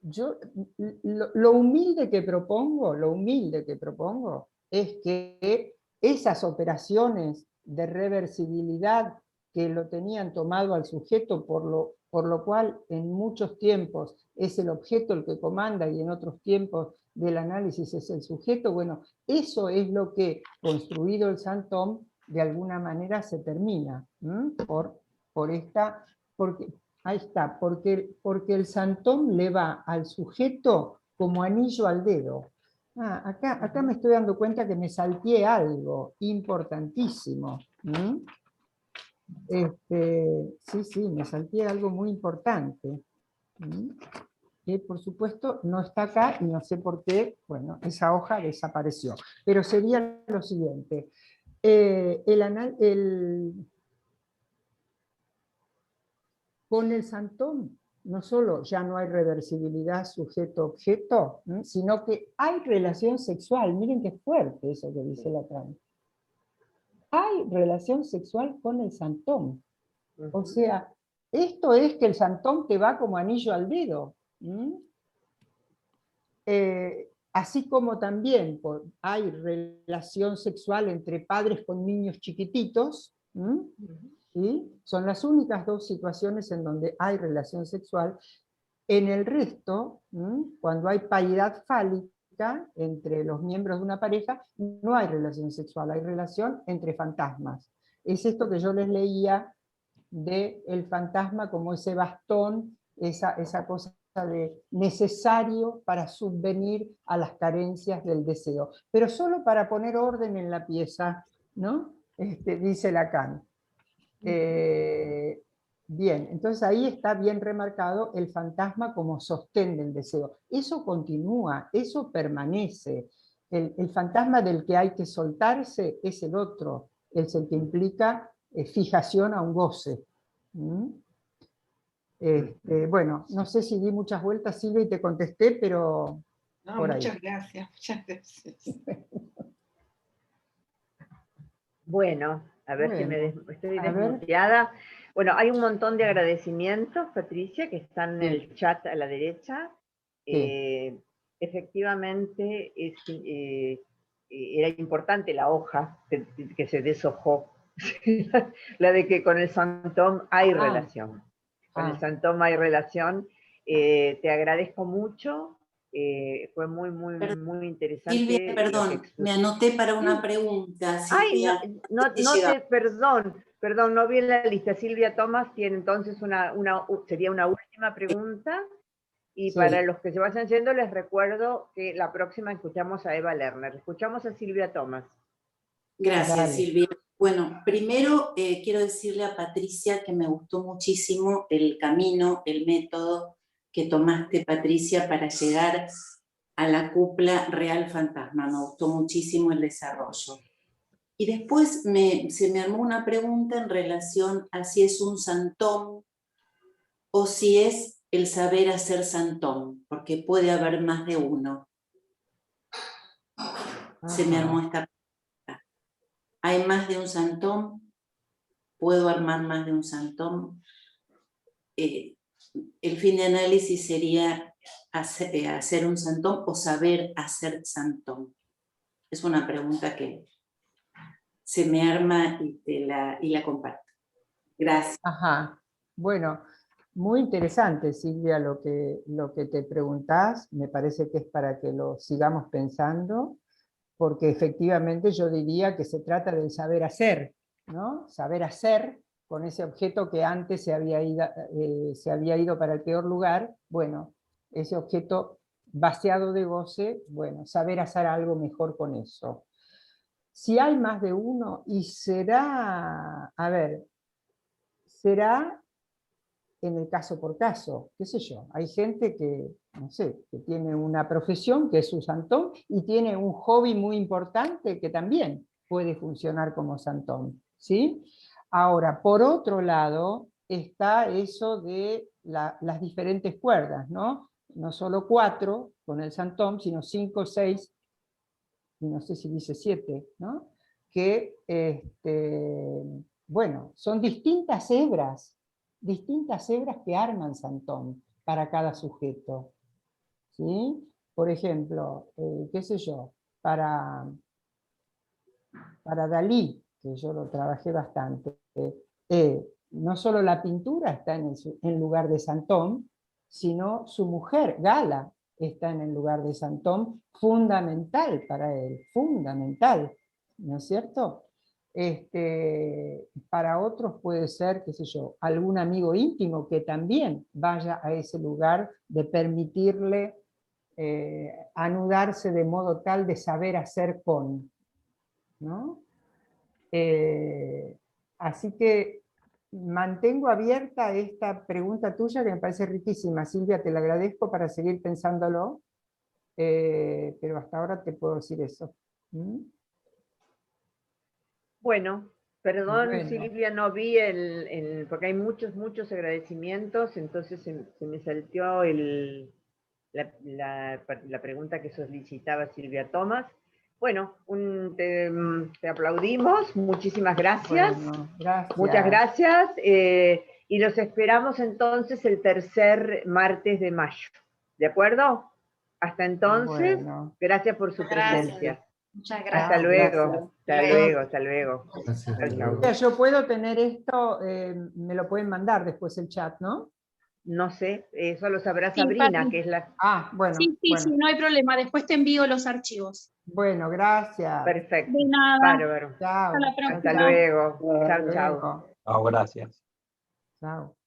Yo, lo humilde que propongo es que esas operaciones de reversibilidad que lo tenían tomado al sujeto, por lo cual en muchos tiempos es el objeto el que comanda y en otros tiempos del análisis es el sujeto, bueno, eso es lo que, construido el santón, de alguna manera se termina, ahí está, porque el santón le va al sujeto como anillo al dedo. Acá me estoy dando cuenta que me salteé algo importantísimo. Sí, me salteé algo muy importante. Que por supuesto no está acá y no sé por qué, bueno, esa hoja desapareció. Pero sería lo siguiente. Con el santón, no solo ya no hay reversibilidad sujeto-objeto, sino que hay relación sexual. Miren qué fuerte eso que dice Lacan. Hay relación sexual con el santón. O sea, Esto es que el Santón te va como anillo al dedo. Así como también hay relación sexual entre padres con niños chiquititos, ¿sí? Son las únicas dos situaciones en donde hay relación sexual. En el resto, cuando hay paridad fálica entre los miembros de una pareja, no hay relación sexual, hay relación entre fantasmas. Es esto que yo les leía del fantasma como ese bastón, esa cosa de necesario para subvenir a las carencias del deseo, pero solo para poner orden en la pieza, ¿no? Dice Lacan. Bien, entonces ahí está bien remarcado el fantasma como sostén del deseo. Eso continúa, eso permanece. El fantasma del que hay que soltarse es el otro, es el que implica fijación a un goce. Bueno, no sé si di muchas vueltas, Silvia, y te contesté, pero No, por muchas ahí. gracias, muchas gracias. Bueno, a ver si estoy a ver. desmuteada. Bueno, hay un montón de agradecimientos, Patricia, que están en el chat a la derecha. Sí. Efectivamente, era importante la hoja que se deshojó. La de que con el Santón hay relación. Con el Santón hay relación. Te agradezco mucho. Fue muy, muy, muy interesante. Silvia, perdón, me anoté para una pregunta, Silvia. Ay, perdón, no vi en la lista. Silvia Tomás tiene entonces sería una última pregunta. Y Sí. para los que se vayan yendo, les recuerdo que la próxima escuchamos a Eva Lerner. Escuchamos a Silvia Tomás. Gracias, Dale. Silvia. Bueno, primero quiero decirle a Patricia que me gustó muchísimo el camino, el método que tomaste, Patricia, para llegar a la cupla Real Fantasma. Me gustó muchísimo el desarrollo. Y después se me armó una pregunta en relación a si es un santón o si es el saber hacer santón, porque puede haber más de uno. Se me armó esta pregunta. ¿Hay más de un santón? ¿Puedo armar más de un santón? El fin de análisis sería hacer un santón o saber hacer santón. Es una pregunta que se me arma y la comparto. Gracias. Ajá. Bueno, muy interesante, Silvia, lo que te preguntás. Me parece que es para que lo sigamos pensando, porque efectivamente yo diría que se trata del saber hacer, ¿no? Saber hacer con ese objeto que antes se había ido para el peor lugar. Bueno, ese objeto vaciado de goce, bueno, saber hacer algo mejor con eso. Si hay más de uno, y será, a ver, será en el caso por caso, qué sé yo. Hay gente que, no sé, que tiene una profesión que es su santón y tiene un hobby muy importante que también puede funcionar como santón, ¿sí? Ahora, por otro lado, está eso de las diferentes cuerdas, ¿no? No solo 4 con el santón, sino 5, 6, y no sé si dice 7, ¿no? Que, bueno, son distintas hebras que arman santón para cada sujeto, ¿sí? Por ejemplo, qué sé yo, para Dalí, que yo lo trabajé bastante, no solo la pintura está en lugar de santón, sino su mujer, Gala, está en el lugar de santón, fundamental para él, fundamental, ¿no es cierto? Para otros puede ser, qué sé yo, algún amigo íntimo que también vaya a ese lugar de permitirle anudarse de modo tal de saber hacer con, ¿no? Así que mantengo abierta esta pregunta tuya que me parece riquísima, Silvia, te la agradezco para seguir pensándolo, pero hasta ahora te puedo decir eso. Bueno, perdón, Bueno. Silvia, no vi porque hay muchos agradecimientos, entonces se me salteó la pregunta que solicitaba Silvia Tomás. Bueno, te aplaudimos, muchísimas gracias. Bueno, gracias. Muchas gracias. Y los esperamos entonces el tercer martes de mayo. ¿De acuerdo? Hasta entonces, Bueno. Gracias por su presencia. Gracias. Muchas gracias. Hasta luego. Hasta Luego. luego, hasta luego. Gracias. Chau, chau. Mira, yo puedo tener esto, me lo pueden mandar después el chat, ¿no? No sé, eso lo sabrá Sí, Sabrina, Pati. que es la... Ah, bueno. Sí, sí, bueno. sí, no hay problema. Después te envío los archivos. Bueno, gracias. Perfecto. De nada. Bárbaro. Chao. Hasta la próxima. Hasta luego. Chao, Hasta chao. luego. No, gracias. Chao.